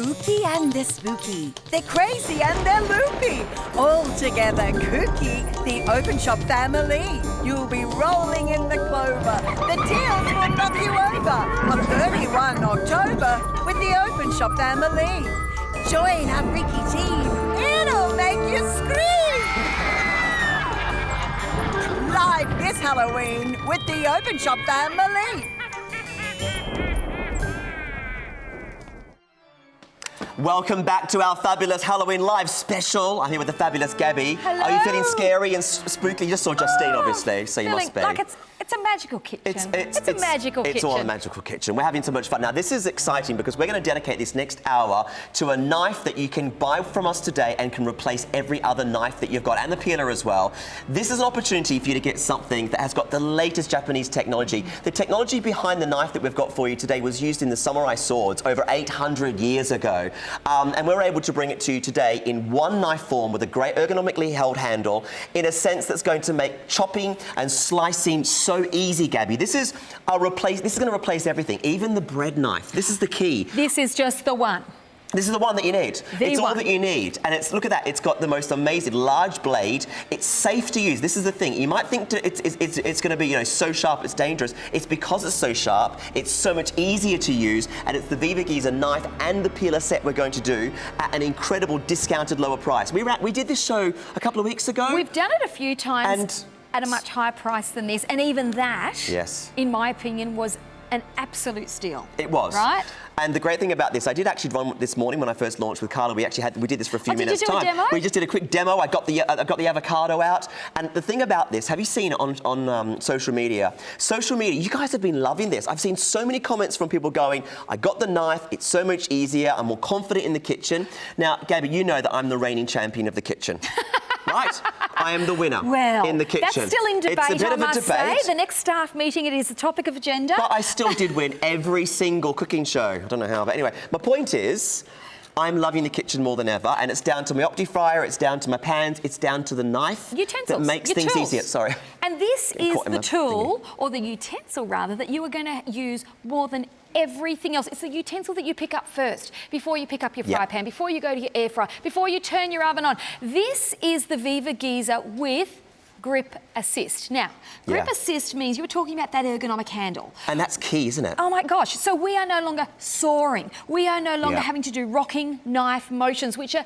kooky and they're spooky. They're crazy and they're loopy. All together kooky, the Openshop family. You'll be rolling in the clover. The deals will knock you over on 31 October with the Openshop family. Join our freaky team. It'll make you scream. Live this Halloween with the Openshop family. Welcome back to our fabulous Halloween Live special. I'm here with the fabulous Gabby. Hello. Are you feeling scary and spooky? You just saw Justine, obviously, so you must be. Like it's a magical kitchen. It's a magical kitchen. It's all a magical kitchen. We're having so much fun. Now, this is exciting because we're going to dedicate this next hour to a knife that you can buy from us today and can replace every other knife that you've got, and the peeler as well. This is an opportunity for you to get something that has got the latest Japanese technology. The technology behind the knife that we've got for you today was used in the samurai swords over 800 years ago. And we're able to bring it to you today in one knife form with a great ergonomically held handle in a sense that's going to make chopping and slicing so easy, Gabby. This is going to replace everything, even the bread knife. This is the key. This is just the one. This is the one that you need. It's all that you need. And look at that, it's got the most amazing large blade. It's safe to use. This is the thing. You might think it's going to be, you know, so sharp it's dangerous. It's because it's so sharp, it's so much easier to use, and it's the Viva Giza knife and the peeler set we're going to do at an incredible discounted lower price. We did this show a couple of weeks ago. We've done it a few times at a much higher price than this, and even that, yes, in my opinion, was an absolute steal. It was. Right? And the great thing about this, I did actually run this morning when I first launched with Carla. We did this for a few minutes. Did you do a demo? We just did a quick demo. I got the avocado out. And the thing about this, have you seen it on social media? Social media, you guys have been loving this. I've seen so many comments from people going, I got the knife, it's so much easier, I'm more confident in the kitchen. Now, Gabby, you know that I'm the reigning champion of the kitchen. Right? I am the winner in the kitchen. That's still in debate, it's a bit I of a must debate. say. The next staff meeting, it is the topic of agenda. But I still did win every single cooking show. I don't know how, but anyway, my point is, I'm loving the kitchen more than ever, and it's down to my Opti-Fryer, it's down to my pans, it's down to the knife that makes things easier. Sorry. And this is the tool, or the utensil rather, that you are going to use more than everything else. It's the utensil that you pick up first, before you pick up your fry pan, before you go to your air fryer, before you turn your oven on. This is the Viva Giza with Grip Assist. Now, Grip Assist means you were talking about that ergonomic handle. And that's key, isn't it? Oh my gosh. So we are no longer soaring. We are no longer having to do rocking knife motions, which are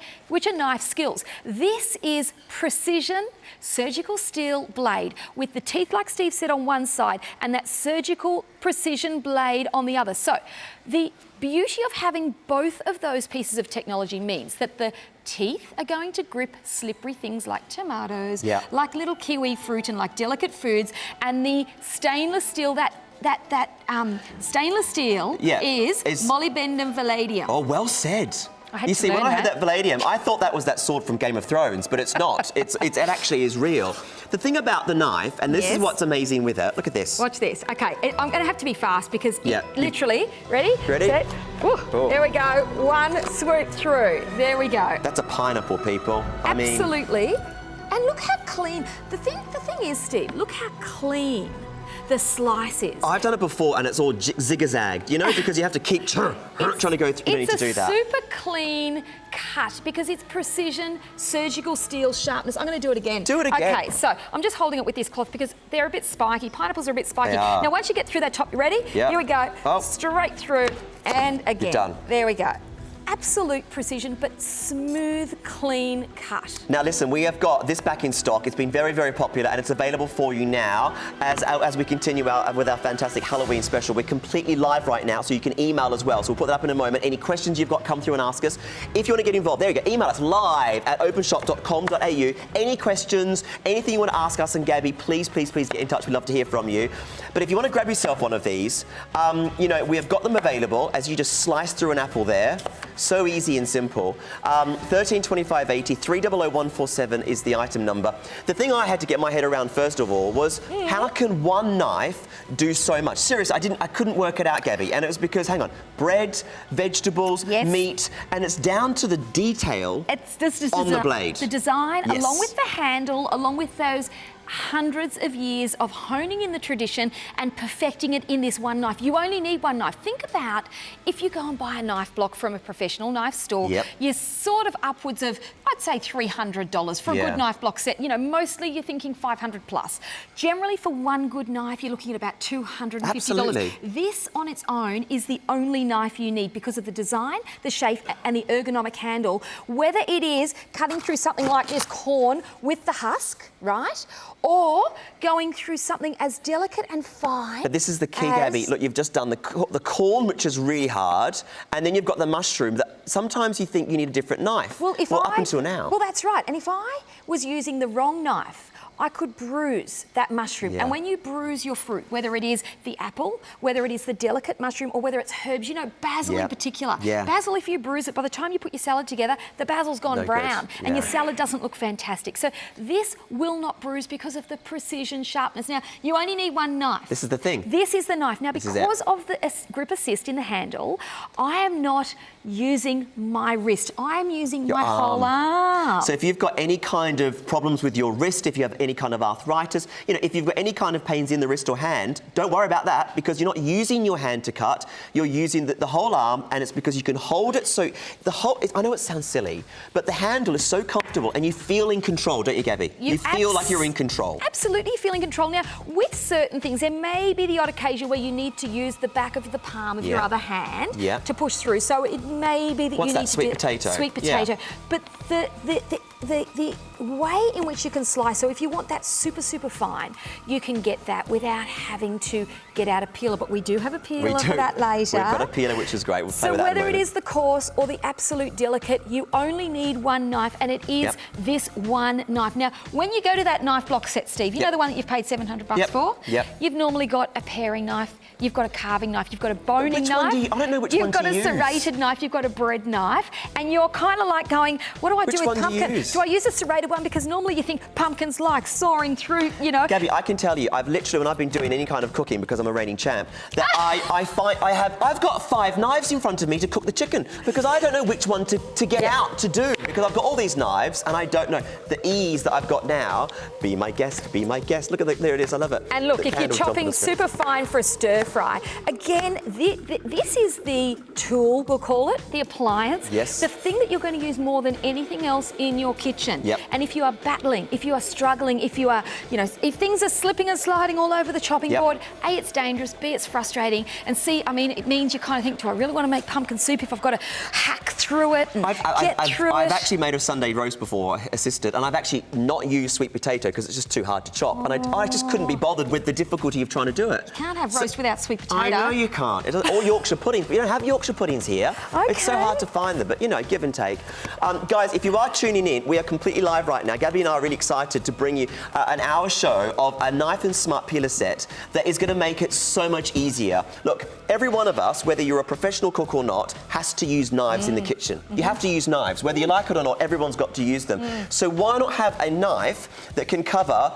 knife skills. This is precision surgical steel blade with the teeth like Steve said on one side and that surgical precision blade on the other. So the beauty of having both of those pieces of technology means that the teeth are going to grip slippery things like tomatoes, like little kiwi fruit and like delicate foods, and the stainless steel, stainless steel is molybdenum palladium. Oh, well said. You see, when I heard that palladium, I thought that was that sword from Game of Thrones, but it's not. It actually is real. The thing about the knife, and this is what's amazing with it, look at this. Watch this. Okay, I'm going to have to be fast because literally, ready? Ready? Set. There we go. One swoop through. There we go. That's a pineapple, people. Absolutely. And look how clean. The thing is, Steve, look how clean the slice is. I've done it before and it's all zigzagged, you know, because you have to keep trying to go through. You need to do that. It's a super clean cut because it's precision, surgical steel sharpness. I'm going to do it again. Do it again. Okay, so I'm just holding it with this cloth because they're a bit spiky. Pineapples are a bit spiky. They are. Now, once you get through that top, you ready? Yeah. Here we go. Oh. Straight through and again. You're done. There we go. Absolute precision, but smooth, clean cut. Now listen, we have got this back in stock. It's been very, very popular and it's available for you now as we continue with our fantastic Halloween special. We're completely live right now, so you can email as well. So we'll put that up in a moment. Any questions you've got, come through and ask us. If you want to get involved, there you go. Email us live at openshop.com.au. Any questions, anything you want to ask us and Gabby, please, please, please get in touch. We'd love to hear from you. But if you want to grab yourself one of these, you know, we have got them available as you just slice through an apple there. So easy and simple. 132580 300147 is the item number. The thing I had to get my head around first of all was how can one knife do so much? Seriously, I couldn't work it out, Gabby. And it was because, hang on, bread, vegetables, meat, and it's down to the detail it's just on the blade. The design, along with the handle, along with those hundreds of years of honing in the tradition and perfecting it in this one knife. You only need one knife. Think about if you go and buy a knife block from a professional knife store, you're sort of upwards of, I'd say $300 for a good knife block set. You know, mostly you're thinking 500 plus. Generally for one good knife, you're looking at about $250. Absolutely. This on its own is the only knife you need because of the design, the shape and the ergonomic handle. Whether it is cutting through something like this corn with the husk, right? Or going through something as delicate and fine. But this is the key, Gabby. Look, you've just done the corn, which is really hard, and then you've got the mushroom that sometimes you think you need a different knife. Well, up until now. Well, that's right. And if I was using the wrong knife, I could bruise that mushroom. Yeah. And when you bruise your fruit, whether it is the apple, whether it is the delicate mushroom, or whether it's herbs, you know, basil in particular. Basil, if you bruise it, by the time you put your salad together, the basil's gone brown and your salad doesn't look fantastic. So this will not bruise because of the precision sharpness. Now, you only need one knife. This is the thing. This is the knife. Now, because of the grip assist in the handle, I am not using my wrist. I am using my whole arm. So if you've got any kind of problems with your wrist, if you have any kind of arthritis, you know, if you've got any kind of pains in the wrist or hand, don't worry about that because you're not using your hand to cut, you're using the whole arm, and it's because you can hold it so I know it sounds silly, but the handle is so comfortable and you feel in control, don't you, Gabby? You feel like you're in control. Absolutely, you feel in control. Now, with certain things, there may be the odd occasion where you need to use the back of the palm of your other hand to push through. So it may be that you need sweet to potato? Sweet potato. But the way in which you can slice, so if you want that super, super fine, you can get that without having to get out a peeler. But we do have a peeler for that later. We've got a peeler, which is great. We'll play with that in a whether it moment. is the coarse or the absolute delicate, you only need one knife, and it is this one knife. Now, when you go to that knife block set, Steve, you know the one that you've paid $700 for? You've normally got a paring knife, you've got a carving knife, you've got a boning knife. I don't know which one to use. You've got a serrated knife, you've got a bread knife, and you're kind of like going, what do I do with pumpkin? Do I use a serrated one? Because normally you think pumpkins like soaring through, you know. Gabby, I can tell you, I've literally, when I've been doing any kind of cooking, because I'm a reigning champ, that I've got 5 knives in front of me to cook the chicken because I don't know which one to get out to do because I've got all these knives and I don't know the ease that I've got now. Be my guest, be my guest. Look at there it is, I love it. And look, if you're chopping super fine for a stir fry, again, this is the tool, we'll call it, the appliance. Yes. The thing that you're going to use more than anything else in your kitchen. Yep. And if you are battling, if you are struggling, if you are, you know, if things are slipping and sliding all over the chopping board, A, it's dangerous, B, it's frustrating, and C, I mean, it means you kind of think, do I really want to make pumpkin soup if I've got to hack through it and get through it? I've actually made a Sunday roast before, assisted, and I've actually not used sweet potato because it's just too hard to chop, and I just couldn't be bothered with the difficulty of trying to do it. You can't have roast without sweet potato. I know you can't. Or Yorkshire pudding. We don't have Yorkshire puddings here. Okay. It's so hard to find them, but you know, give and take. Guys, if you are tuning in, we are completely live right now. Gabby and I are really excited to bring you an hour show of a knife and smart peeler set that is going to make it so much easier. Look, every one of us, whether you're a professional cook or not, has to use knives in the kitchen. You have to use knives. Whether you like it or not, everyone's got to use them. So why not have a knife that can cover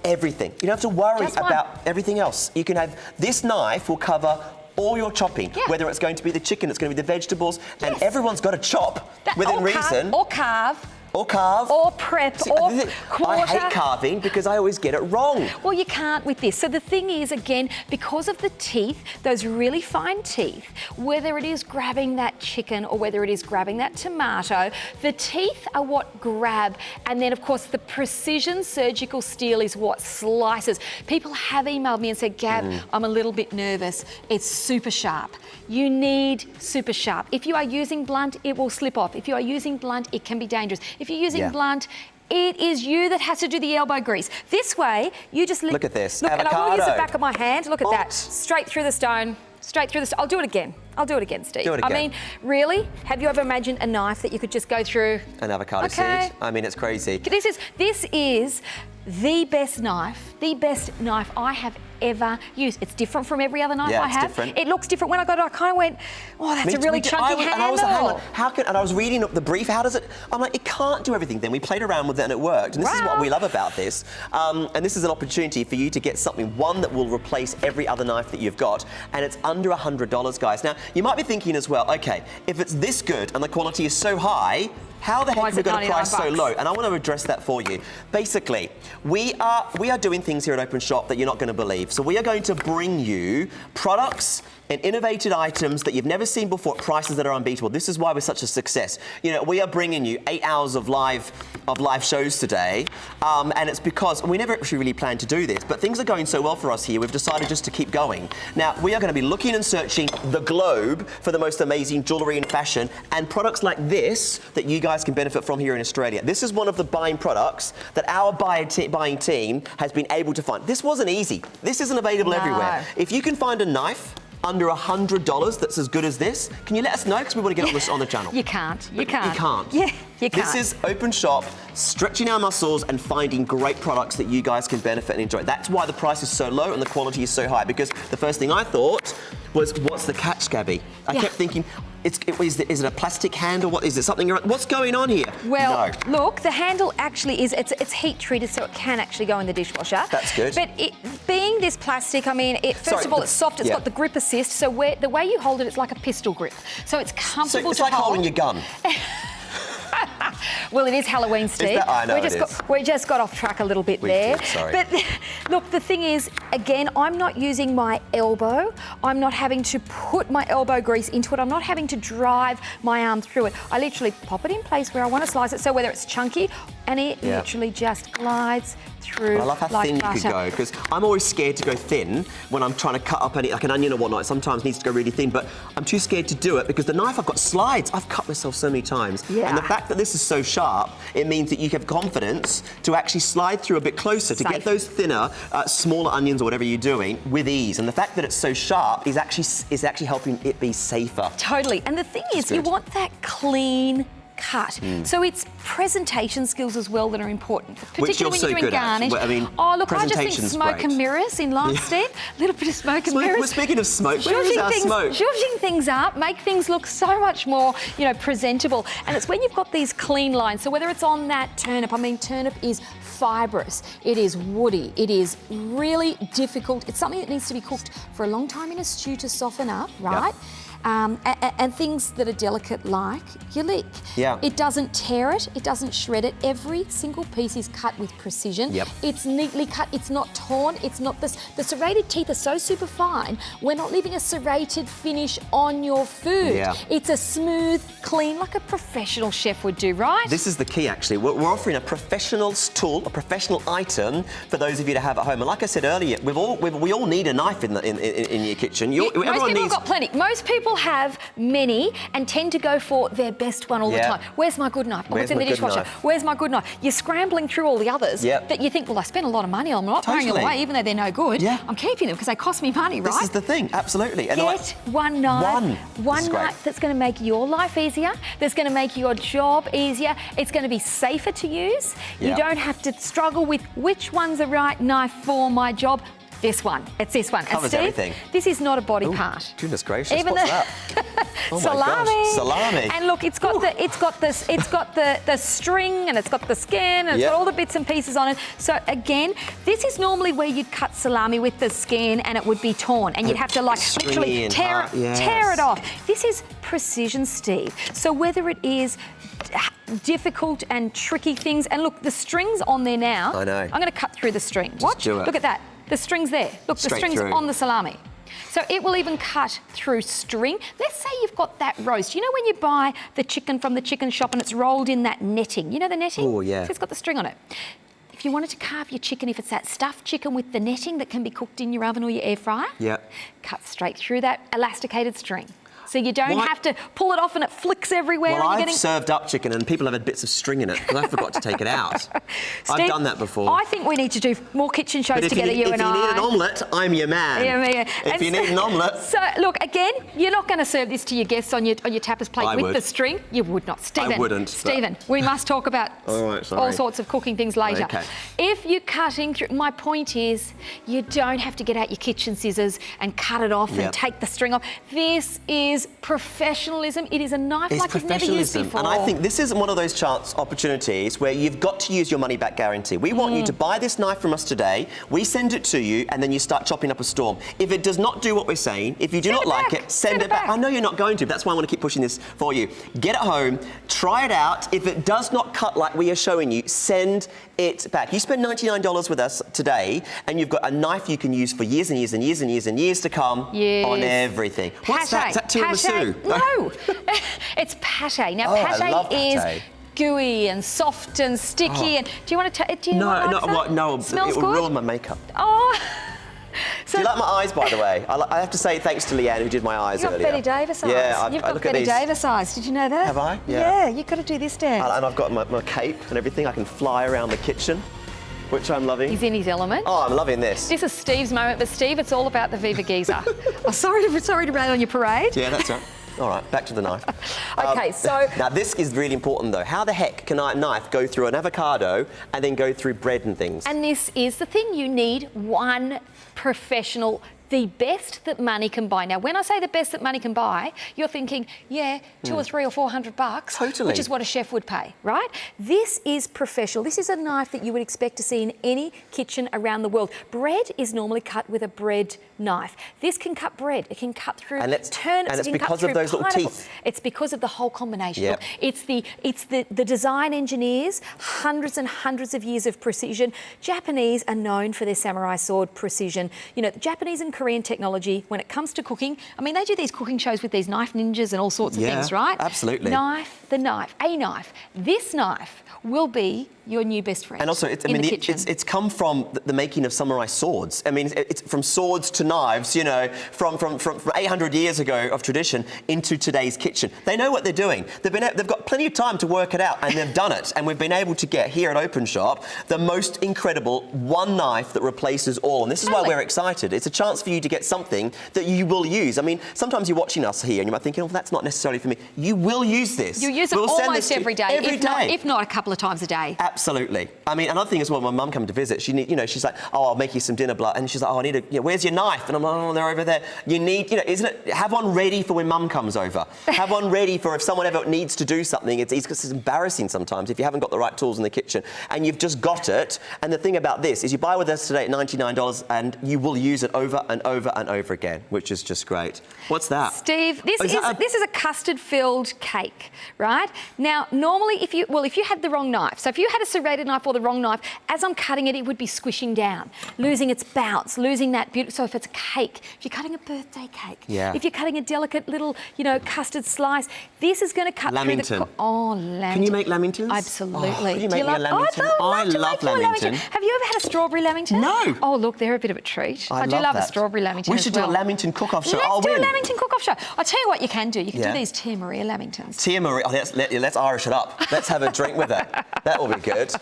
everything? You don't have to worry about everything else. You can have this knife will cover all your chopping, whether it's going to be the chicken, it's going to be the vegetables, and everyone's got to chop within reason. Or carve. Or carve. Or prep. Or quarter. I hate carving because I always get it wrong. Well, you can't with this. So the thing is, again, because of the teeth, those really fine teeth, whether it is grabbing that chicken or whether it is grabbing that tomato, the teeth are what grab. And then, of course, the precision surgical steel is what slices. People have emailed me and said, Gab, I'm a little bit nervous. It's super sharp. You need super sharp. If you are using blunt, it will slip off. If you are using blunt, it can be dangerous. If you're using blunt, it is you that has to do the elbow grease. This way, you just look at this. Look, avocado. and I will use the back of my hand. Look at that. Straight through the stone. Straight through the stone. I'll do it again. I'll do it again, Steve. Do it again. I mean, really? Have you ever imagined a knife that you could just go through? An avocado seed. I mean, it's crazy. This is the best knife I have ever use. It's different from every other knife Yeah, I it's have. different. It looks different. When I got it, I kind of went, oh, that's a really chunky handle. And I was like, hang on, how can, and I was reading the brief, how does it, I'm like, it can't do everything. Then we played around with it and it worked. And this is what we love about this. And this is an opportunity for you to get something, one that will replace every other knife that you've got, and it's under $100, guys. Now, you might be thinking as well, okay, if it's this good and the quality is so high, how the heck have we got a price so low? And I want to address that for you. Basically, we are doing things here at Openshop that you're not going to believe. So we are going to bring you products and innovative items that you've never seen before at prices that are unbeatable. This is why we're such a success. You know, we are bringing you 8 hours of live shows today, and it's because we never actually really planned to do this, but things are going so well for us here, we've decided just to keep going. Now, we are going to be looking and searching the globe for the most amazing jewellery and fashion, and products like this that you guys can benefit from here in Australia. This is one of the buying products that our buying team has been able to find. This wasn't easy. This isn't available everywhere. If you can find a knife under $100 that's as good as this, can you let us know? Because we want to get on the channel. You can't. You can't. You can't. Yeah, you can't. This is Openshop, stretching our muscles and finding great products that you guys can benefit and enjoy. That's why the price is so low and the quality is so high, because the first thing I thought was, what's the catch, Gabby? I kept thinking, is it a plastic handle? What is it? Something? What's going on here? Well, look, the handle actually is, it's heat treated, so it can actually go in the dishwasher. That's good. But being this plastic, I mean, first of all, it's soft. It's got the grip assist, so the way you hold it, it's like a pistol grip. So it's comfortable to hold. It's like holding your gun. Well, it is Halloween, Steve. I know we just got off track a little bit there. Did, sorry. But look, the thing is, again, I'm not using my elbow. I'm not having to put my elbow grease into it. I'm not having to drive my arm through it. I literally pop it in place where I want to slice it. So whether it's chunky, and it literally just glides through. I love how thin you could go, because I'm always scared to go thin when I'm trying to cut up like an onion or whatnot. It sometimes needs to go really thin, but I'm too scared to do it because the knife, I've got slides. I've cut myself so many times. Yeah. And the fact that this is so sharp, it means that you have confidence to actually slide through a bit closer to get those thinner, smaller onions or whatever you're doing with ease. And the fact that it's so sharp is actually helping it be safer. Totally. And the thing is, you want that clean cut. So it's presentation skills as well that are important, particularly when you're doing garnish. I mean, look, I just think smoke and mirrors in life, Steve. A little bit of smoke and mirrors. We're speaking of smoke. Where is our smoke? Zhuzhing things up, make things look so much more, presentable. And it's when you've got these clean lines. So whether it's on that turnip, I mean, turnip is fibrous, it is woody, it is really difficult. It's something that needs to be cooked for a long time in a stew to soften up, right? Yep. And things that are delicate like your leek. Yeah. It doesn't tear it, it doesn't shred it. Every single piece is cut with precision. Yep. It's neatly cut, it's not torn, it's not this. The serrated teeth are so super fine, we're not leaving a serrated finish on your food. Yeah. It's a smooth, clean, like a professional chef would do, right? This is the key, actually. We're offering a professional tool, a professional item for those of you to have at home. And like I said earlier, we all need a knife in your kitchen. Most people have got plenty. Most people have many and tend to go for their best one all the time. Where's my good knife? Oh, it's in the dishwasher. Where's my good knife? You're scrambling through all the others that you think, well, I spent a lot of money on them. I'm not throwing them away, even though they're no good. Yeah. I'm keeping them because they cost me money, right? This is the thing, absolutely. And get one knife. One knife that's going to make your life easier, that's going to make your job easier. It's going to be safer to use. You don't have to struggle with which one's the right knife for my job. This one. It's this one. Covers Steve, everything. This is not a body part. Goodness gracious! What's that? Oh salami. My gosh. Salami. And look, it's got the string, and it's got the skin, and it's got all the bits and pieces on it. So again, this is normally where you'd cut salami with the skin, and it would be torn, and you'd have to literally tear it off. This is precision, Steve. So whether it is difficult and tricky things, and look, the string's on there now. I know. I'm going to cut through the string. Watch. Look at that. The string's there. Look, the string's on the salami. So it will even cut through string. Let's say you've got that roast. You know when you buy the chicken from the chicken shop and it's rolled in that netting? You know the netting? Oh, yeah. So it's got the string on it. If you wanted to carve your chicken, if it's that stuffed chicken with the netting that can be cooked in your oven or your air fryer, cut straight through that elasticated string. So you don't have to pull it off and it flicks everywhere. Well, and I've served up chicken and people have had bits of string in it because I forgot to take it out. Steve, I've done that before. I think we need to do more kitchen shows together, you and I. If you need an omelette, I'm your man. Yeah. If you need an omelette. So, look, again, you're not going to serve this to your guests on your tapas plate with the string. You would not. Stephen. I wouldn't. Stephen, we must talk about all sorts of cooking things later. Okay. If you're cutting through, my point is, you don't have to get out your kitchen scissors and cut it off and take the string off. This is professionalism. It is a knife like you've never used before. And I think this is one of those chance opportunities where you've got to use your money back guarantee. We want you to buy this knife from us today, we send it to you, and then you start chopping up a storm. If it does not do what we're saying, if you do not like it, send it back. I know you're not going to, but that's why I want to keep pushing this for you. Get it home, try it out. If it does not cut like we are showing you, send it back. You spend $99 with us today, and you've got a knife you can use for years and years and years and years and years to come on everything. What's that? Is that tiramisu? No, it's pate. Now, pate is gooey and soft and sticky. And do you want to? No. Smells it will good? ruin my makeup. Oh. Do you like my eyes, by the way? I have to say thanks to Leanne who did my eyes earlier. You've got Betty Davis eyes. Yeah, you've got Betty Davis eyes. Did you know that? Have I? Yeah, you've got to do this dance. And I've got my cape and everything. I can fly around the kitchen, which I'm loving. He's in his element. Oh, I'm loving this. This is Steve's moment, but Steve, it's all about the Viva Giza. Oh, sorry to rain on your parade. Yeah, that's right. All right, back to the knife. Okay, so... Now, this is really important, though. How the heck can a knife go through an avocado and then go through bread and things? And this is the thing. You need one professional, the best that money can buy. Now, when I say the best that money can buy, you're thinking, yeah, $200 or $300 or $400. Totally. Which is what a chef would pay, right? This is professional. This is a knife that you would expect to see in any kitchen around the world. Bread is normally cut with a bread knife. This can cut bread. It can cut through turnips. And it's because of those little teeth. It's because of the whole combination. Yep. It's the design engineers, hundreds and hundreds of years of precision. Japanese are known for their samurai sword precision. You know, the Japanese and Korean technology, when it comes to cooking, I mean, they do these cooking shows with these knife ninjas and all sorts of things, right? Absolutely. A knife. This knife will be your new best friend. And also, it's come from the making of samurai swords. I mean, it's from swords to knives, you know, from 800 years ago of tradition into today's kitchen. They know what they're doing. They've got plenty of time to work it out, and they've done it. And we've been able to get here at Openshop the most incredible one knife that replaces all. And this is why we're excited. It's a chance for you to get something that you will use. I mean, sometimes you're watching us here and you might think, oh, that's not necessarily for me. You will use this. You use it almost every day, if not a couple of times a day. Absolutely. I mean, another thing as well, when my mum came to visit, she's like, oh, I'll make you some dinner, and she's like, oh, I need where's your knife? And I'm like, oh, they're over there. You need, isn't it, have one ready for when mum comes over. Have one ready for if someone ever needs to do something. It's embarrassing sometimes if you haven't got the right tools in the kitchen and you've just got it. And the thing about this is you buy with us today at $99 and you will use it over and over and over again, which is just great. What's that? Steve, this is a custard-filled cake, right? Now, normally, if you had the wrong knife, so if you had a serrated knife or the wrong knife, as I'm cutting it, it would be squishing down, losing its bounce, losing that beauty. So if it's a cake, if you're cutting a birthday cake, if you're cutting a delicate little, custard slice, this is going to cut through the... Oh, lamington. Can you make lamingtons? Absolutely. Oh, can you make me a lamington? I love lamington. Have you ever had a strawberry lamington? No. Oh, look, they're a bit of a treat. I do love a strawberry lamington. We should do a lamington cook-off show. Let's do a lamington cook-off show. I'll tell you what you can do. You can do these Tia Maria lamingtons. Tia Maria, let's Irish it up. Let's have a drink with it. That will be good.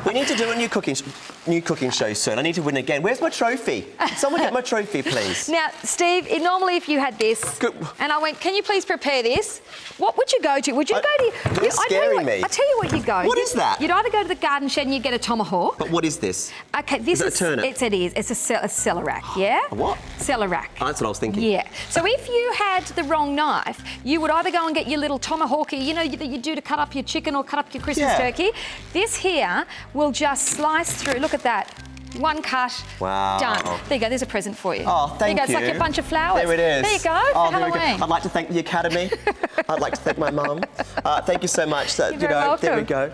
We need to do a new cooking show soon. I need to win again. Where's my trophy? Someone get my trophy, please. Now, Steve, normally if you had this, and I went, can you please prepare this? What would you go to? Would you go to... You're scaring me. I tell you what you go. What is that? You'd either go to the garden shed and you'd get a tomahawk. But what is this? Okay, this is... a turnip? It is. It's a celerac, yeah? A what? Celerac. Oh, that's what I was thinking. Yeah. So if you had the wrong knife, you would either go and get your little tomahawky, that you do to cut up your chicken or cut up your Christmas turkey. This here will just slice through. Look at that. One cut. Wow. Done. There you go. There's a present for you. Oh, thank you. There you go. It's like your bunch of flowers. There it is. There you go. For Halloween. I'd like to thank the Academy. I'd like to thank my mum. Thank you so much. You're very welcome. There we go.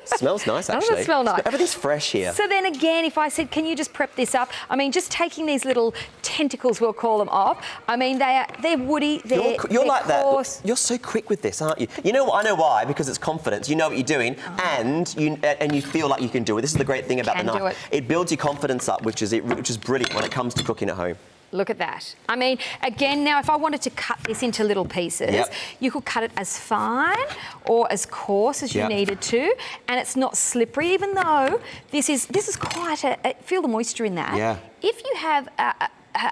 Smells nice, actually. Doesn't it smell nice? Everything's fresh here. So then again, if I said, can you just prep this up? I mean, just taking these little tentacles, we'll call them off. I mean, they're woody, You're like coarse. that. You're so quick with this, aren't you? You know what? I know why. Because it's confidence. You know what you're doing, and you feel like you can do it. This is the great thing about the knife. It builds your confidence up, which is brilliant when it comes to cooking at home. Look at that. I mean, again, now if I wanted to cut this into little pieces, Yep. you could cut it as fine or as coarse as you Yep. needed to, and it's not slippery, even though this is quite feel the moisture in that. Yeah. If you have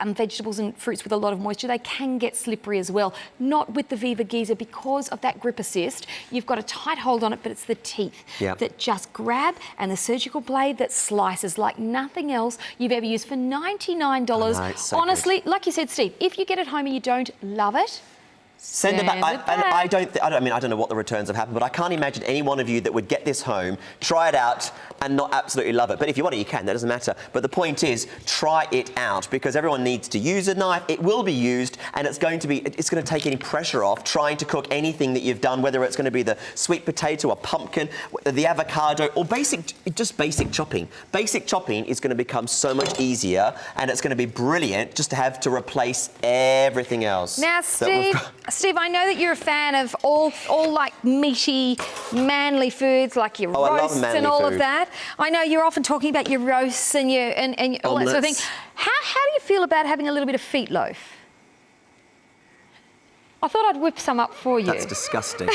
vegetables and fruits with a lot of moisture, they can get slippery as well. Not with the Viva Giza because of that grip assist. You've got a tight hold on it, but it's the teeth Yep. that just grab and the surgical blade that slices like nothing else you've ever used for $99. I know, it's so Honestly, like you said, Steve, if you get it home and you don't love it, Send it Send back. it back. I don't know what the returns have happened, but I can't imagine any one of you that would get this home, try it out, and not absolutely love it. But if you want it, you can. That doesn't matter. But the point is, try it out because everyone needs to use a knife. It will be used, and it's going to take any pressure off trying to cook anything that you've done, whether it's going to be the sweet potato, a pumpkin, the avocado, or just basic chopping. Basic chopping is going to become so much easier, and it's going to be brilliant just to have to replace everything else. Now, Steve, I know that you're a fan of all like meaty, manly foods, like your I love roasts manly and all food. of that. I know you're often talking about your roasts and your and all that sort of thing. Omelets. How do you feel about having a little bit of feet loaf? I thought I'd whip some up for you. That's disgusting.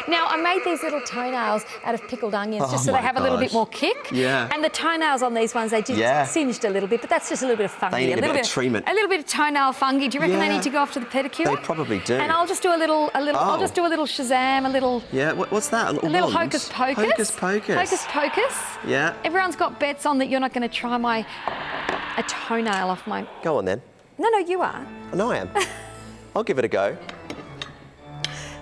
Now, I made these little toenails out of pickled onions just so my they have a little gosh. bit more kick. Yeah. And the toenails on these ones, they just singed a little bit, but that's just a little bit of fungi. They need a bit of treatment. A little bit of toenail fungi. Do you reckon they Yeah. need to go off to the pedicure? They probably do. And I'll just do a little. I'll just do a little Shazam, a little. Yeah, what's that? A little wand? hocus pocus. Hocus pocus. Hocus pocus. Yeah. Everyone's got bets on that you're not going to try a toenail off my. Go on then. No, you are. No, I am. I'll give it a go.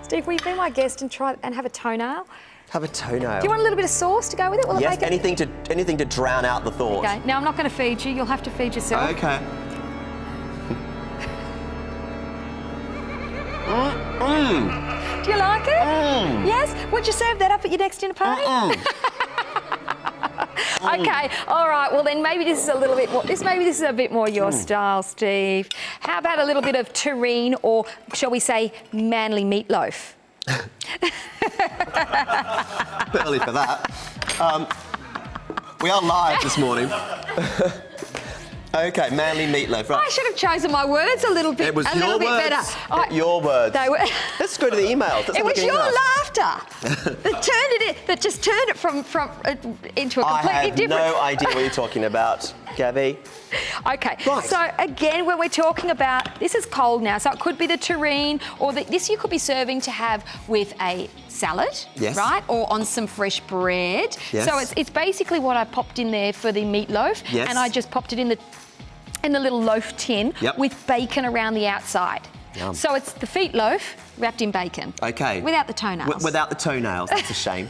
Steve, will you be my guest and try and have a toenail? Have a toenail. Do you want a little bit of sauce to go with it? Will it Yes, make it? anything to drown out the thought. Okay. Now I'm not going to feed you. You'll have to feed yourself. Okay. Do you like it? Yes. Would you serve that up at your next dinner party? Okay. All right. Well, then maybe this is a little bit more. Maybe this is a bit more your style, Steve. How about a little bit of terrine, or shall we say, manly meatloaf? Bit early for that. We are live this morning. Okay, manly meatloaf. Right. I should have chosen my words a little bit. It was a your little bit words. better. Your words. They were. Let's go to the emails. Let's It have a was look at your emails. laughter that just turned it from into a I completely have different. no idea what you're talking about, Gabby. Okay, Right. so again, when we're talking about, this is cold now, so it could be the terrine, or this you could be serving to have with a salad, Yes. right? Or on some fresh bread. Yes. So it's basically what I popped in there for the meatloaf, Yes. and I just popped it in the little loaf tin Yep. with bacon around the outside. Yum. So it's the feet loaf wrapped in bacon. Okay. Without the toenails. Without the toenails, that's a shame.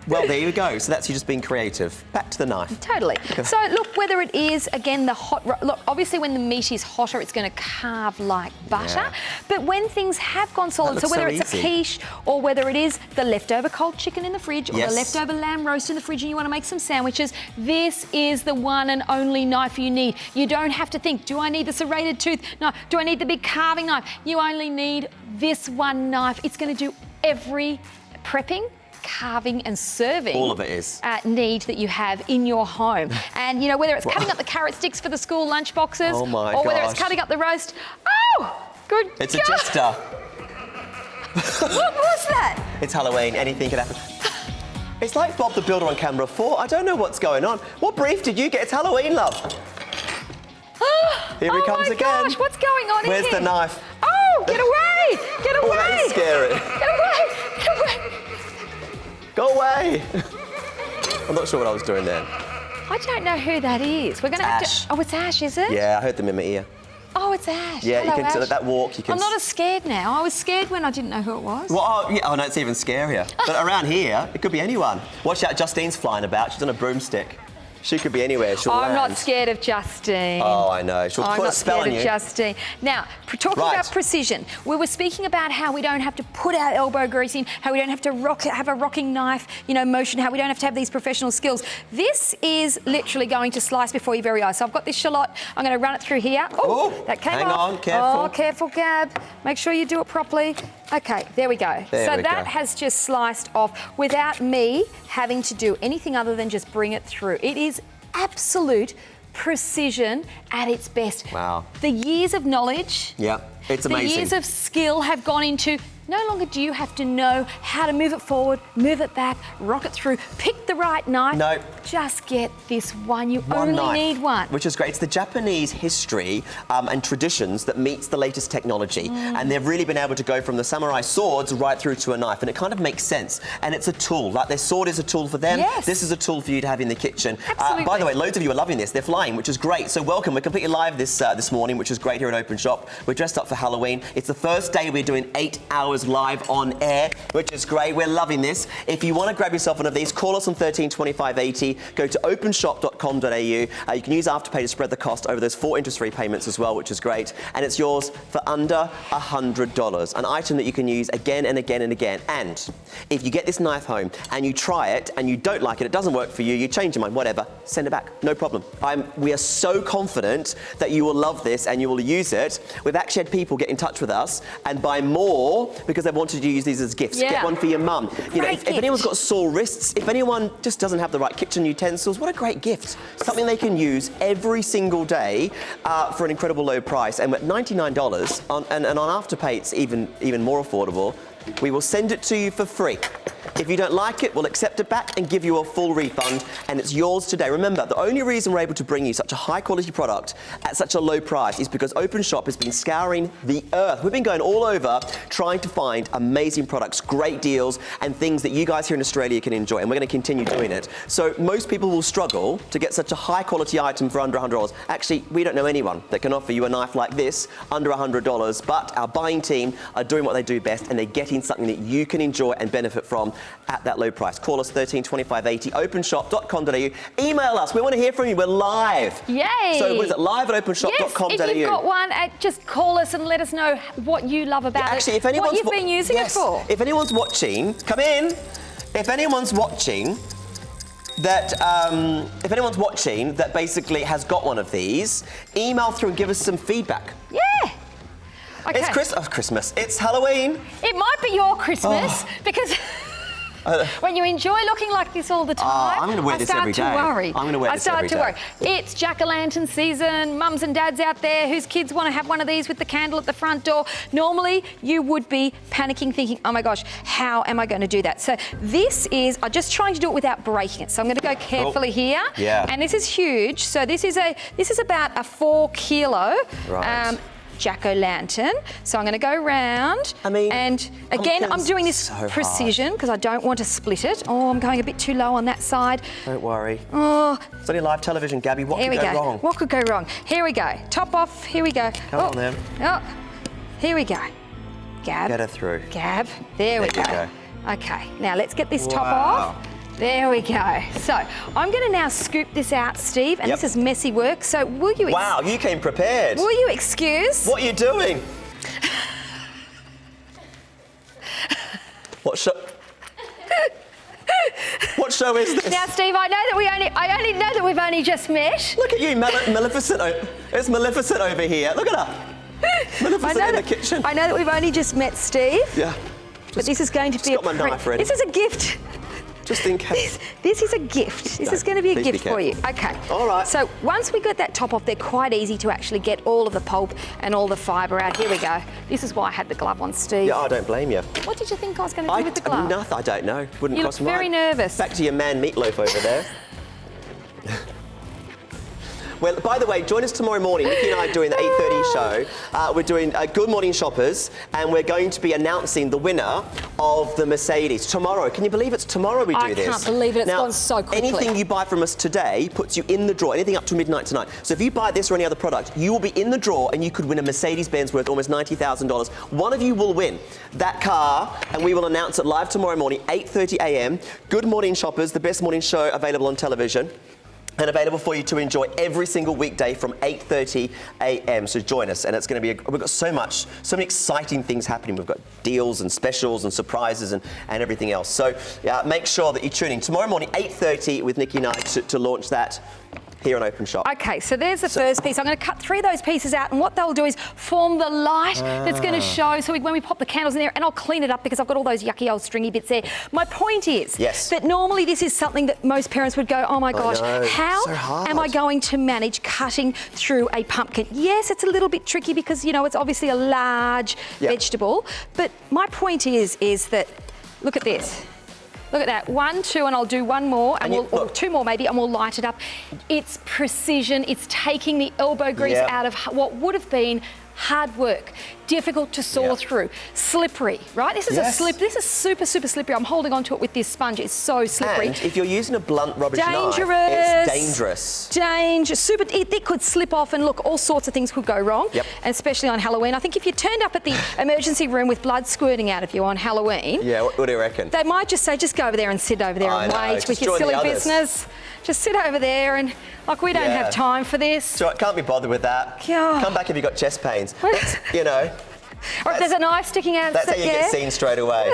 Well, there you go. So that's you just being creative. Back to the knife. Totally. So look, whether it is, again, the hot... Look, obviously when the meat is hotter, it's going to carve like butter. Yeah. But when things have gone solid, That so looks whether so it's a easy. quiche or whether it is the leftover cold chicken in the fridge or Yes. the leftover lamb roast in the fridge and you want to make some sandwiches, this is the one and only knife you need. You don't have to think, do I need the serrated tooth? No. Do I need the big carving knife? You only need this one knife. It's going to do every prepping, carving and serving. All of it is. Need that you have in your home. And, you know, whether it's cutting up the carrot sticks for the school lunch boxes Oh my or whether it's gosh. cutting up the roast. Oh, good It's a God. jester. What was that? It's Halloween. Anything can happen. It's like Bob the Builder on camera 4. I don't know what's going on. What brief did you get? It's Halloween, love. Here he comes my again. Gosh, what's going on Where's in the here? knife? Oh, get away! Get away! Oh, that is scary. Get away! Get away! Go away. I'm not sure what I was doing then. I don't know who that is. We're going to have Ash. to... Oh, it's Ash, is it? Yeah, I heard them in my ear. Oh, it's Ash. Yeah, Hello, you can Ash. that walk. You can. I'm not as scared now. I was scared when I didn't know who it was. Well, oh no, it's even scarier. But around here, it could be anyone. Watch out, Justine's flying about. She's on a broomstick. She could be anywhere. She'll I'm land. not scared of Justine. Oh, I know. She'll I'm put a not spell scared on of you. Justine. Now, talking Right. about precision, we were speaking about how we don't have to put our elbow grease in, how we don't have to have a rocking knife, motion, how we don't have to have these professional skills. This is literally going to slice before your very eyes. So I've got this shallot. I'm going to run it through here. Oh, that came hang off. on, careful. Oh, careful, Gab. Make sure you do it properly. Okay, there we go. There so we that go. has just sliced off without me having to do anything other than just bring it through. It is absolute precision at its best. Wow. The years of knowledge, Yeah, it's amazing. the years of skill have gone into no longer do you have to know how to move it forward, move it back, rock it through, pick the right knife. No. Just get this one. You One only knife, need one. Which is great. It's the Japanese history and traditions that meets the latest technology. And they've really been able to go from the samurai swords right through to a knife. And it kind of makes sense. And it's a tool. Like their sword is a tool for them. Yes. This is a tool for you to have in the kitchen. Absolutely. By the way, loads of you are loving this. They're flying, which is great. So welcome. We're completely live this morning, which is great here at Open Shop. We're dressed up for Halloween. It's the first day we're doing 8 hours live on air, which is great. We're loving this. If you want to grab yourself one of these, call us on 13 25 80. Go to openshop.com.au. You can use Afterpay to spread the cost over those 4 interest-free payments as well, which is great. And it's yours for under $100. An item that you can use again and again and again. And if you get this knife home and you try it and you don't like it doesn't work for you, you change your mind, whatever, send it back. No problem. We are so confident that you will love this and you will use it. We've actually had people get in touch with us and buy more because they wanted to use these as gifts. Yeah. Get one for your mum. You know, if anyone's got sore wrists, if anyone just doesn't have the right kitchen utensils, what a great gift. Something they can use every single day for an incredible low price. And at $99, and on Afterpay it's even more affordable, we will send it to you for free. If you don't like it, we'll accept it back and give you a full refund, and it's yours today. Remember, the only reason we're able to bring you such a high-quality product at such a low price is because Open Shop has been scouring the earth. We've been going all over trying to find amazing products, great deals, and things that you guys here in Australia can enjoy, and we're going to continue doing it. So most people will struggle to get such a high-quality item for under $100. Actually, we don't know anyone that can offer you a knife like this under $100, but our buying team are doing what they do best, and they're getting something that you can enjoy and benefit from at that low price. Call us 13 25 80, openshop.com.au. Email us. We want to hear from you. We're live. Yay. So what is it? Live at openshop.com.au. Yes, if you've got one, just call us and let us know what you love about Actually, it, what you've been using it for. If anyone's watching, come in. If anyone's watching that basically has got one of these, email through and give us some feedback. Yeah. Okay. It's Christmas. It's Halloween. It might be your Christmas because when you enjoy looking like this all the time, I'm going to wear this every day. I start to worry. I'm going to wear this every day. I start to worry. It's jack-o'-lantern season. Mums and dads out there whose kids want to have one of these with the candle at the front door. Normally, you would be panicking, thinking, oh my gosh, how am I going to do that? So this is, I'm just trying to do it without breaking it. So I'm going to go carefully here. Yeah. And this is huge. So this is about a 4 kilo. Right. Jack-o'-lantern. So I'm going to go round. And again, I'm doing this precision because I don't want to split it. Oh, I'm going a bit too low on that side. Don't worry. Oh. It's only live television, Gabby. What could go wrong? What could go wrong? Here we go. Top off. Here we go. Come on then. Oh. Here we go. Gab. Get her through. Gab. There we go. Okay. Now let's get this top off. There we go. So I'm going to now scoop this out, Steve, and this is messy work. So will you... Wow, you came prepared. Will you excuse... What are you doing? What show is this? Now, Steve, I only know that we've only just met. Look at you, Maleficent. It's Maleficent over here. Look at her. Maleficent in the kitchen. I know that we've only just met, Steve. Yeah. But this is going to be got my knife ready. This is a gift. Just in case. This is a gift. This is going to be a gift for you. Okay. All right. So once we get that top off, they're quite easy to actually get all of the pulp and all the fibre out. Here we go. This is why I had the glove on, Steve. Yeah, I don't blame you. What did you think I was going to do with the glove? Nothing. I don't know. Wouldn't cross my mind. You look very nervous. Back to your man meatloaf over there. Well, by the way, join us tomorrow morning. Nikki and I are doing the 8:30 show. We're doing Good Morning Shoppers, and we're going to be announcing the winner of the Mercedes tomorrow. Can you believe it's tomorrow we do this? I can't believe it. It's gone so quickly. Anything you buy from us today puts you in the draw, anything up to midnight tonight. So if you buy this or any other product, you will be in the draw and you could win a Mercedes-Benz worth almost $90,000. One of you will win that car, and we will announce it live tomorrow morning, 8:30 a.m. Good Morning Shoppers, the best morning show available on television, and available for you to enjoy every single weekday from 8:30 a.m. So join us, and it's going to be, we've got so many exciting things happening. We've got deals and specials and surprises and everything else. So make sure that you tune in tomorrow morning, 8:30 with Nikki and I to launch that. here on Openshop. Okay, so there's the first piece. I'm going to cut 3 of those pieces out, and what they'll do is form the light that's going to show. So when we pop the candles in there, and I'll clean it up because I've got all those yucky old stringy bits there. My point is that normally this is something that most parents would go, oh my gosh, how am I going to manage cutting through a pumpkin? Yes, it's a little bit tricky because, you know, it's obviously a large vegetable, but my point is that, look at this. Look at that, 1, 2, and I'll do 1 more, and or 2 more maybe, and we'll light it up. It's precision, it's taking the elbow grease out of what would have been hard work, difficult to saw through, slippery, right? This is this is super, super slippery. I'm holding onto it with this sponge. It's so slippery. And if you're using a blunt rubbish knife, it's dangerous. Dangerous. Super. It could slip off, and look, all sorts of things could go wrong, and especially on Halloween. I think if you turned up at the emergency room with blood squirting out of you on Halloween, what do you reckon? They might just say, just go over there and sit over there and wait with your silly business. Just sit over there and, like, we don't have time for this. So I can't be bothered with that. Come back if you've got chest pains. You know. Or if there's a knife sticking out. That's how you get seen straight away.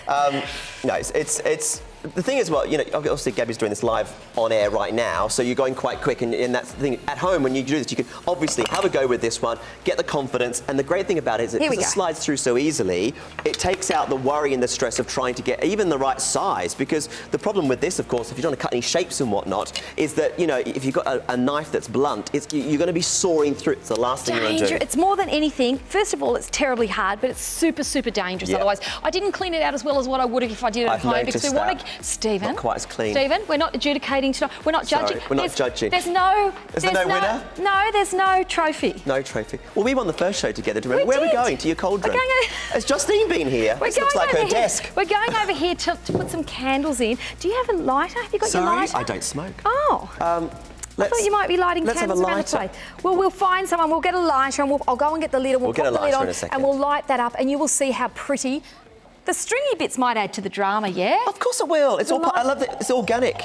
No, it's the thing is, well, you know, obviously Gabby's doing this live on air right now, so you're going quite quick, and that's the thing. At home, when you do this, you can obviously have a go with this one, get the confidence, and the great thing about it is that because it slides through so easily, it takes out the worry and the stress of trying to get even the right size, because the problem with this, of course, if you don't want to cut any shapes and whatnot, is that, you know, if you've got a knife that's blunt, you're going to be sawing through. It's the last thing you want to do. It's more than anything. First of all, it's terribly hard, but it's super, super dangerous otherwise. I didn't clean it out as well as what I would have if I did it at home, because we want to... Stephen. Not quite as clean. Stephen, we're not adjudicating tonight. We're not judging. We're not judging. There's no winner? No, there's no trophy. No trophy. Well, we won the first show together. Do you remember? Where are we going? To your cauldron? Has Justine been here? This looks like her desk. We're going over here to put some candles in. Do you have a lighter? Have you got your lighter? I don't smoke. Oh. I thought you might be lighting candles around the place. Well, we'll find someone. We'll get a lighter, and I'll go and get the lid. We'll put the lid on, and we'll light that up, and you will see how pretty. The stringy bits might add to the drama, Of course it will. It's all. I love that. It's organic.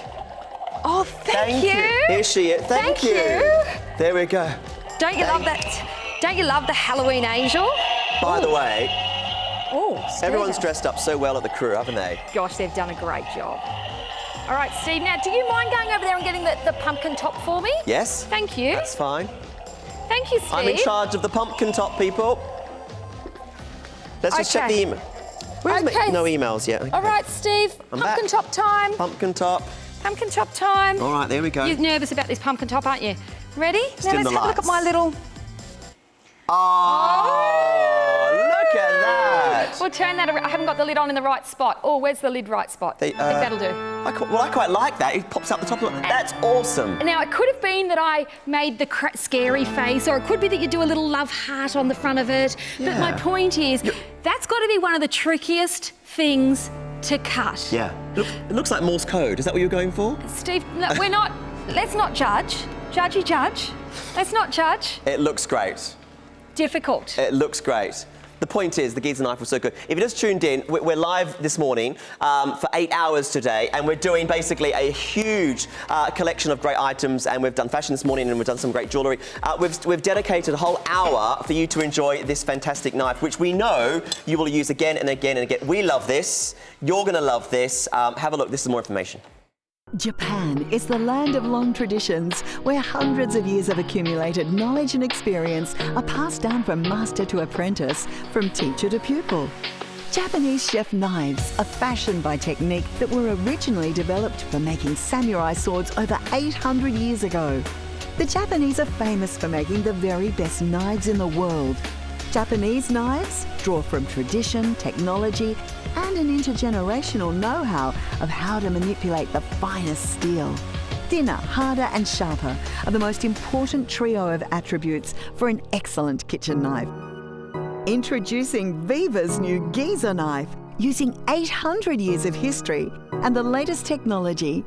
Oh, thank you. Here she is. Thank you. There we go. Don't you love that? Don't you love the Halloween angel? By the way, everyone's dressed up so well at the crew, haven't they? Gosh, they've done a great job. All right, Steve, now, do you mind going over there and getting the pumpkin top for me? Yes. Thank you. That's fine. Thank you, Steve. I'm in charge of the pumpkin top, people. Let's just check the email. No emails yet. Okay. All right, Steve. Pumpkin top time. Pumpkin top. Pumpkin top time. All right, there we go. You're nervous about this pumpkin top, aren't you? Ready? Now let's have a look at my little... Oh, look at that. We'll turn that around. I haven't got the lid on in the right spot. Oh, where's the lid right spot? I think that'll do. I quite like that. It pops up the top of it. That's awesome. Now, it could have been that I made the scary face, or it could be that you do a little love heart on the front of it. Yeah. But my point is, that's got to be one of the trickiest things to cut. Yeah. Look, it looks like Morse code. Is that what you're going for? Steve, no, we're not... Let's not judge. Judgy judge. Let's not judge. It looks great. Difficult. It looks great. The point is, the Giza knife was so good. If you just tuned in, we're live this morning for 8 hours today, and we're doing basically a huge collection of great items, and we've done fashion this morning, and we've done some great jewellery. We've dedicated a whole hour for you to enjoy this fantastic knife, which we know you will use again and again and again. We love this. You're going to love this. Have a look. This is more information. Japan is the land of long traditions, where hundreds of years of accumulated knowledge and experience are passed down from master to apprentice, from teacher to pupil. Japanese chef knives are fashioned by technique that were originally developed for making samurai swords over 800 years ago. The Japanese are famous for making the very best knives in the world. Japanese knives draw from tradition, technology, and an intergenerational know-how of how to manipulate the finest steel. Thinner, harder and sharper are the most important trio of attributes for an excellent kitchen knife. Introducing Viva's new Giza knife, using 800 years of history and the latest technology.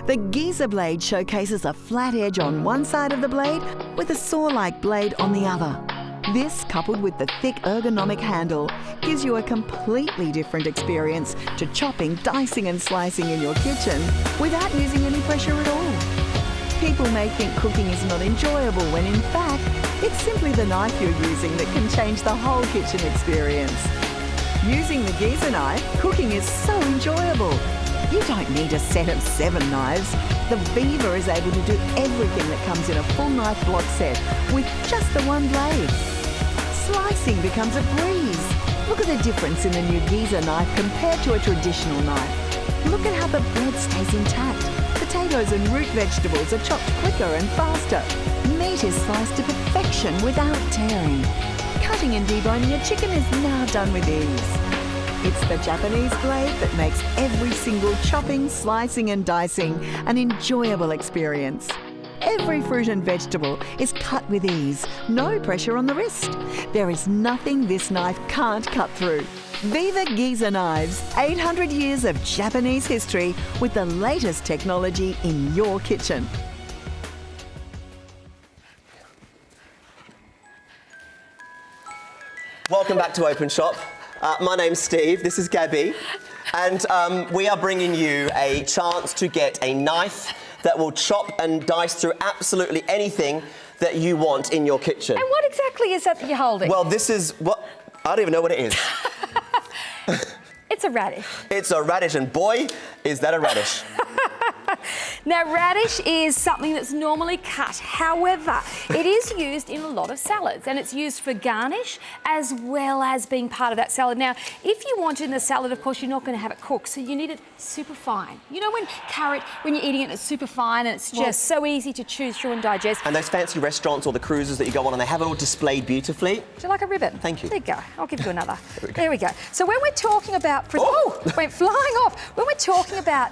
The Giza blade showcases a flat edge on one side of the blade with a saw-like blade on the other. This, coupled with the thick ergonomic handle, gives you a completely different experience to chopping, dicing and slicing in your kitchen without using any pressure at all. People may think cooking is not enjoyable when in fact, it's simply the knife you're using that can change the whole kitchen experience. Using the Giza knife, cooking is so enjoyable. You don't need a set of 7 knives. The Viva is able to do everything that comes in a full knife block set with just the one blade. Slicing becomes a breeze. Look at the difference in the new Giza knife compared to a traditional knife. Look at how the bread stays intact. Potatoes and root vegetables are chopped quicker and faster. Meat is sliced to perfection without tearing. Cutting and deboning a chicken is now done with ease. It's the Japanese blade that makes every single chopping, slicing and dicing an enjoyable experience. Every fruit and vegetable is cut with ease, no pressure on the wrist. There is nothing this knife can't cut through. Viva Giza knives, 800 years of Japanese history with the latest technology in your kitchen. Welcome back to Openshop. My name's Steve, this is Gabby, and we are bringing you a chance to get a knife that will chop and dice through absolutely anything that you want in your kitchen. And what exactly is that you're holding? Well, this is what... I don't even know what it is. It's a radish. It's a radish, and boy, is that a radish. Now, radish is something that's normally cut. However, it is used in a lot of salads, and it's used for garnish as well as being part of that salad. Now, if you want it in the salad, of course, you're not going to have it cooked, so you need it super fine. You know when carrot, when you're eating it, it's super fine and it's just so easy to chew through and digest. And those fancy restaurants or the cruises that you go on and they have it all displayed beautifully. Do you like a ribbon? Thank you. There you go. I'll give you another. There we go. So when we're talking about... went flying off. When we're talking about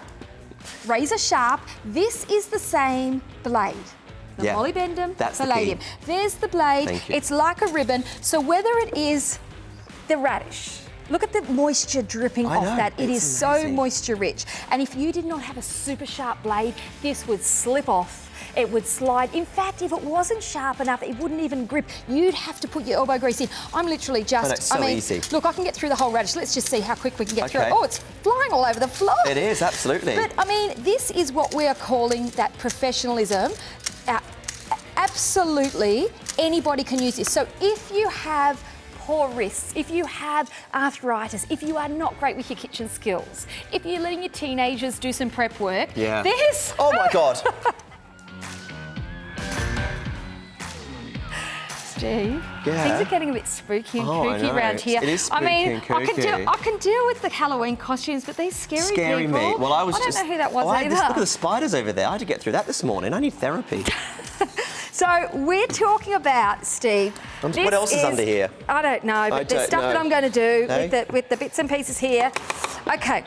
razor sharp, this is the same blade. The molybdenum palladium. There's the blade. Thank you. It's like a ribbon. So whether it is the radish, look at the moisture dripping off that. It is so moisture rich. And if you did not have a super sharp blade, this would slip off. It would slide. In fact, if it wasn't sharp enough, it wouldn't even grip. You'd have to put your elbow grease in. I'm literally just... it's so easy. Look, I can get through the whole radish. Let's just see how quick we can get through it. Oh, it's flying all over the floor. It is, absolutely. But, I mean, this is what we are calling that professionalism. Absolutely, anybody can use this. So if you have poor wrists, if you have arthritis, if you are not great with your kitchen skills, if you're letting your teenagers do some prep work, this... Oh, my God. Steve, things are getting a bit spooky and kooky around here. It is spooky and kooky. I can deal with the Halloween costumes, but these scary people. Me. Well, I don't know who that was either. Look at the spiders over there. I had to get through that this morning. I need therapy. So we're talking about, Steve. What else is under here? I don't know, but there's stuff that I'm going to do with the bits and pieces here. Okay.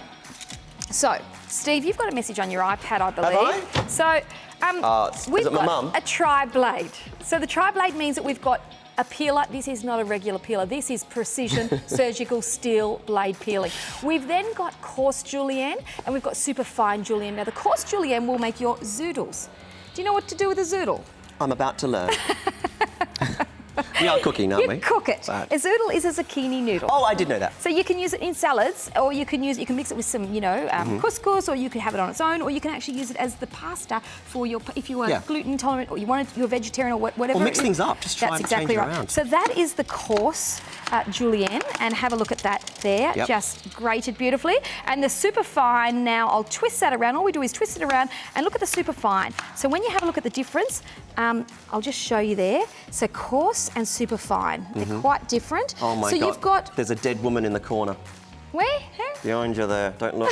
So, Steve, you've got a message on your iPad, I believe. Have I? So, we've got a tri-blade. So the tri-blade means that we've got a peeler. This is not a regular peeler. This is precision surgical steel blade peeling. We've then got coarse julienne and we've got super fine julienne. Now, the coarse julienne will make your zoodles. Do you know what to do with a zoodle? I'm about to learn. We are cooking, aren't we? You cook it. A zoodle is a zucchini noodle. Oh, I did know that. So you can use it in salads, or you can mix it with some, couscous, or you can have it on its own, or you can actually use it as the pasta for your, if you are gluten intolerant, or you're vegetarian, or whatever. Or mix things up, just try and change it around. So that is the coarse julienne, and have a look at that there, just grated beautifully. And the super fine, now I'll twist that around. All we do is twist it around, and look at the super fine. So when you have a look at the difference, I'll just show you there. So coarse and super fine, they're quite different. Oh my God. So you've got... There's a dead woman in the corner. Where? Who? Behind you there, don't look.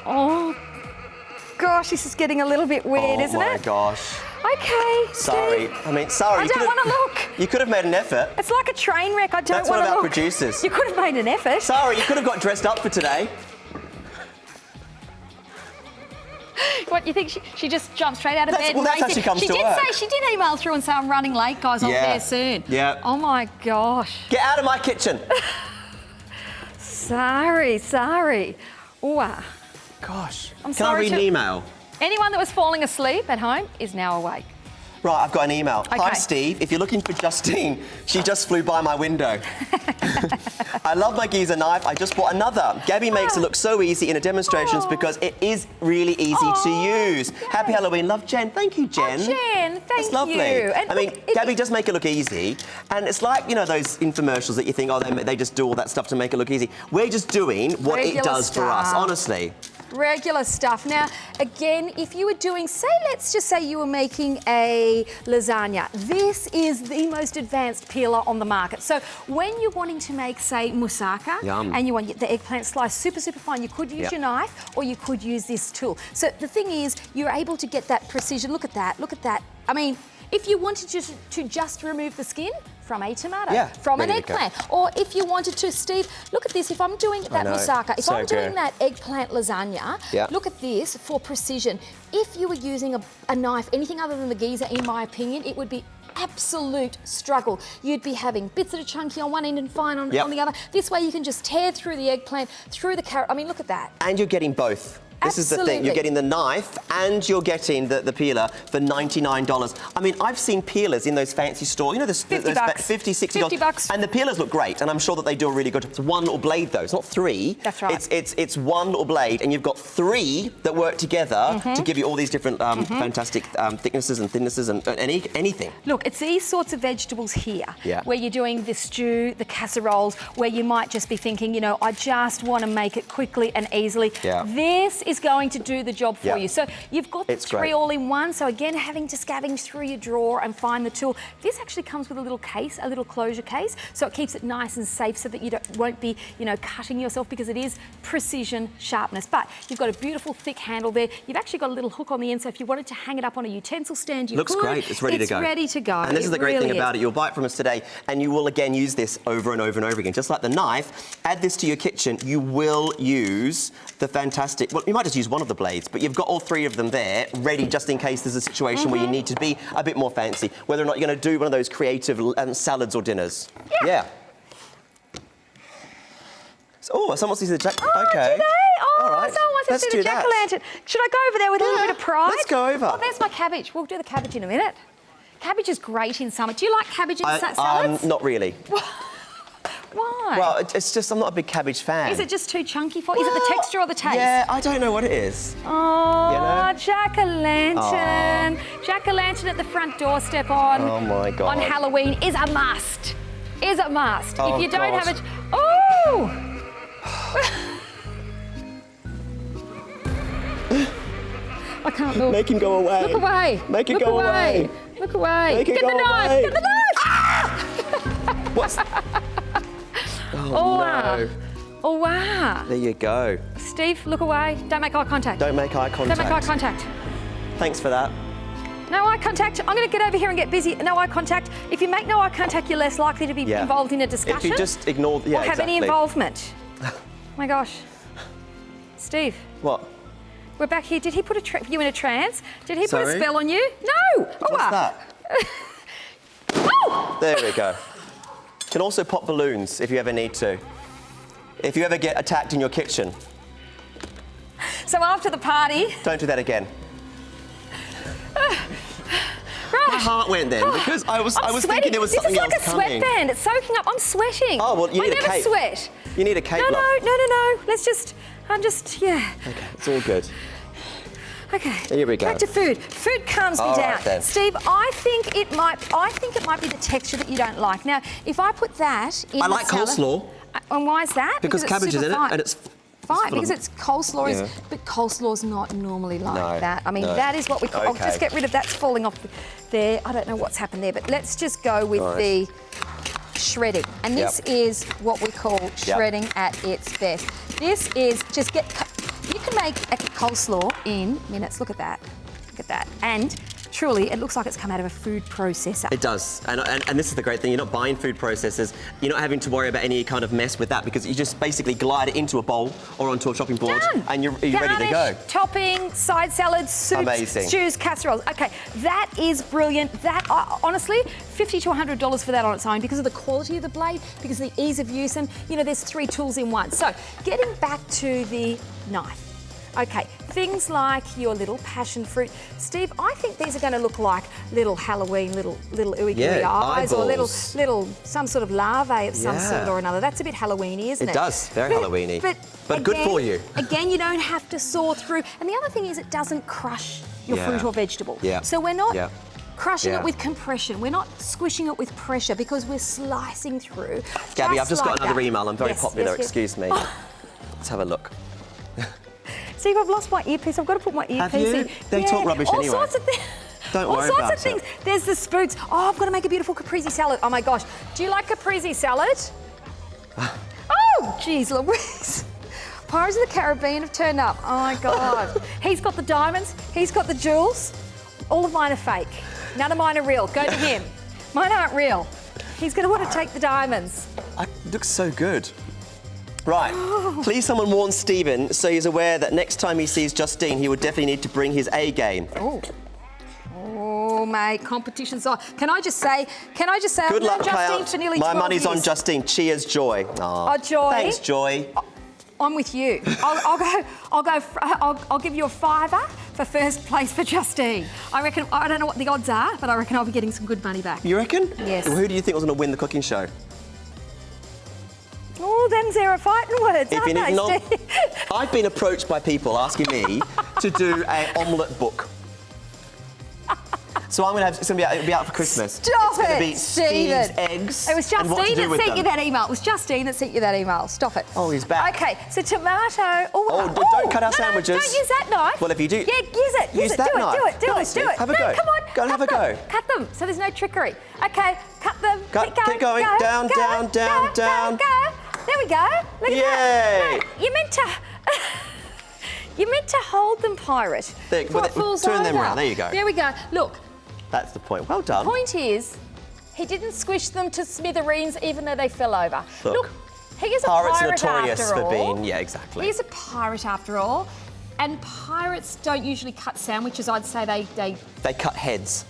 Oh, gosh, this is getting a little bit weird, isn't it? Oh my gosh. Okay, sorry. Steve. I mean, sorry. I don't want to look. You could have made an effort. It's like a train wreck. I don't want to look. That's one of our producers. You could have made an effort. Sorry, you could have got dressed up for today. What, you think she just jumped straight out of bed? Well, that's how she comes to work. She did email through and say, I'm running late, guys. I'll be there soon. Yeah. Oh, my gosh. Get out of my kitchen. Sorry. Ooh. Gosh. I'm Can I read an email? Anyone that was falling asleep at home is now awake. Right, I've got an email. Hi, Okay. Steve. If you're looking for Justine, she just flew by my window. I love my Giza knife. I just bought another. Gabby makes it look so easy in her demonstrations because it is really easy to use. Happy Halloween. Love, Jen. Thank you, Jen. Oh, Jen, thank That's lovely. you. And I mean, Gabby does make it look easy. And it's like, you know, those infomercials that you think, oh, they just do all that stuff to make it look easy. We're just doing what it Regular does for us, stuff. honestly. Regular stuff. Now, again, if you were doing, let's just say you were making a lasagna. This is the most advanced peeler on the market. So when you're wanting to make, say, moussaka, Yum. and you want the eggplant sliced super, super fine, you could use your knife or you could use this tool. So the thing is, you're able to get that precision. Look at that, look at that. I mean, if you wanted to just remove the skin from a tomato, from an ready to go. eggplant, or if you wanted to, Steve, look at this, if I'm doing that moussaka, if So I'm doing good. that eggplant lasagna, look at this for precision. If you were using a knife, anything other than the Giza, in my opinion, it would be absolute struggle. You'd be having bits that are chunky on one end and fine on the other. This way you can just tear through the eggplant, through the carrot. I mean, look at that. And you're getting both. This is the thing, Absolutely. you're getting the knife and you're getting the peeler for $99. I mean, I've seen peelers in those fancy stores, you know, those 50 bucks. 50, 60 50 bucks. And the peelers look great, and I'm sure that they do a really good job. It's one little blade though, it's not three. That's right. It's one little blade, and you've got three that work together to give you all these different fantastic thicknesses and thinnesses and anything. Look, it's these sorts of vegetables here, Yeah. where you're doing the stew, the casseroles, where you might just be thinking, you know, I just want to make it quickly and easily. Yeah. This is going to do the job for you. So you've got the It's three great. all in one. So again, having to scavenge through your drawer and find the tool. This actually comes with a little case, a little closure case, so it keeps it nice and safe so that you won't be, you know, cutting yourself, because it is precision sharpness. But you've got a beautiful thick handle there. You've actually got a little hook on the end, so if you wanted to hang it up on a utensil stand, you Looks could. great. It's ready to go. It's ready to go. And this is the great really thing about is. it. You'll buy it from us today, and you will again use this over and over and over again. Just like the knife, add this to your kitchen, you will use the fantastic, well, you might just use one of the blades, but you've got all three of them there, ready just in case there's a situation where you need to be a bit more fancy, whether or not you're going to do one of those creative salads or dinners. Yeah. Oh, someone wants to see the jack. Oh, okay. do they? Oh, all right. someone wants to Let's see do the that. jack-o'-lantern. Should I go over there with a little bit of pride? Let's go over. Oh, there's my cabbage. We'll do the cabbage in a minute. Cabbage is great in summer. Do you like cabbage in salads? Not really. Why? Well, it's just I'm not a big cabbage fan. Is it just too chunky for you? Is it the texture or the taste? Yeah, I don't know what it is. Oh, You know? jack-o'-lantern. Jack-o'-lantern at the front doorstep Oh my God. on Halloween is a must. Is a must. Oh, if you don't God. have it... Oh! I can't look. Make him go away. Look away. Make it Look go away. away. Look away. Make it Get go the knife. away. Get the knife. What's... Oh, wow. no. Oh, wow. There you go. Steve, look away. Don't make eye contact. Don't make eye contact. Don't make eye contact. Thanks for that. No eye contact. I'm going to get over here and get busy. No eye contact. If you make no eye contact, you're less likely to be Yeah. involved in a discussion. If you just ignore... Yeah, or have any exactly. involvement. Oh my gosh. Steve, What? we're back here. Did he put you in a trance? Did he put a Sorry? spell on you? No. Oh, What's that? Oh! There we go. Can also pop balloons if you ever need to. If you ever get attacked in your kitchen, So after the party, don't do that again. right. My heart went then because I was I'm thinking sweating. there was something This else is like a coming. sweatband. It's soaking up. I'm sweating. Oh, well, you need I a never cape. sweat. You need a cape. No, love. no. Let's just, yeah. Okay, it's all good. Okay. Here we go. Back to food. Food calms me All down. right, then. Steve, I think it might be the texture that you don't like. Now, if I put that in I the like salad, coleslaw. And why is that? Because it's cabbage is super in it fine. and it's fine full because of- it's coleslaw Yeah. but coleslaw's not normally like No, that. I mean, no. that is what we call. I'll Okay. just get rid of that's falling off there. I don't know what's happened there, but let's just go with Right. the shredding. And this Yep. is what we call shredding at its best. This is just you can make a coleslaw in minutes. Look at that. Look at that. And truly, it looks like it's come out of a food processor. It does, and this is the great thing. You're not buying food processors. You're not having to worry about any kind of mess with that because you just basically glide it into a bowl or onto a chopping board, Done. and you're ready to go. Garnish, topping, side salads, soups, Amazing. stews, casseroles. Okay, that is brilliant. That honestly, $50 to $100 for that on its own because of the quality of the blade, because of the ease of use, and you know there's 3 tools in one. So, getting back to the knife. Okay, things like your little passion fruit. Steve, I think these are going to look like little Halloween, little ooey gooey eyes, or little some sort of larvae of some sort or another. That's a bit Halloweeny, isn't it? It does, very Halloweeny. But good for you. Again, you don't have to saw through. And the other thing is it doesn't crush your fruit or vegetable. Yeah. So we're not crushing it with compression. We're not squishing it with pressure because we're slicing through. Gabby, I've just got another that. email. I'm very popular, yes. excuse me. Let's have a look. Steve, I've lost my earpiece. I've got to put my earpiece in. They talk rubbish all anyway. All sorts of things. Don't worry about it. about All sorts of things. There's the spooks. Oh, I've got to make a beautiful caprese salad. Oh my gosh. Do you like caprese salad? Oh, geez, Louise. Pirates of the Caribbean have turned up. Oh my God. He's got the diamonds. He's got the jewels. All of mine are fake. None of mine are real. Go to him. Mine aren't real. He's going to want to take the diamonds. It looks so good. Right, please someone warn Stephen so he's aware that next time he sees Justine, he would definitely need to bring his A game. Oh, mate, competition's on. Can I just say, Good luck, Justine for nearly 12 My money's years. on Justine. Cheers, Joy. Oh, Joy. Thanks, Joy. I'm with you. I'll give you a $5 for first place for Justine. I reckon, I don't know what the odds are, but I reckon I'll be getting some good money back. You reckon? Yes. Well, who do you think was going to win the cooking show? Oh, them's our fighting words, aren't they, Steve? I've been approached by people asking me to do an omelette book. So I'm going to have, it's going to be out for Christmas. Stop it's going to be Stephen. Steve's eggs. It was and what to Justine do that with sent you them. that email. It was Justine that sent you that email. Stop it. Oh, he's back. Okay, so tomato. Don't cut our sandwiches. No, don't use that knife. Well, if you do... Yeah, use it. Use that knife. Do Go on, it. Steve, have a no, go. Come on. Go and have a go. Cut them, so there's no trickery. Okay, cut them. Keep going. Go, Down, go, down, go, down, go, down. Go. There we go. Look at that. Yay. No, you meant to... You meant to hold them, pirate. Well, turn them around. There you go. There we go. Look. That's the point. Well done. The point is, he didn't squish them to smithereens even though they fell over. Look, he is a pirate Pirates are notorious after for all. being... Yeah, exactly. He's a pirate after all. And pirates don't usually cut sandwiches. I'd say they cut heads.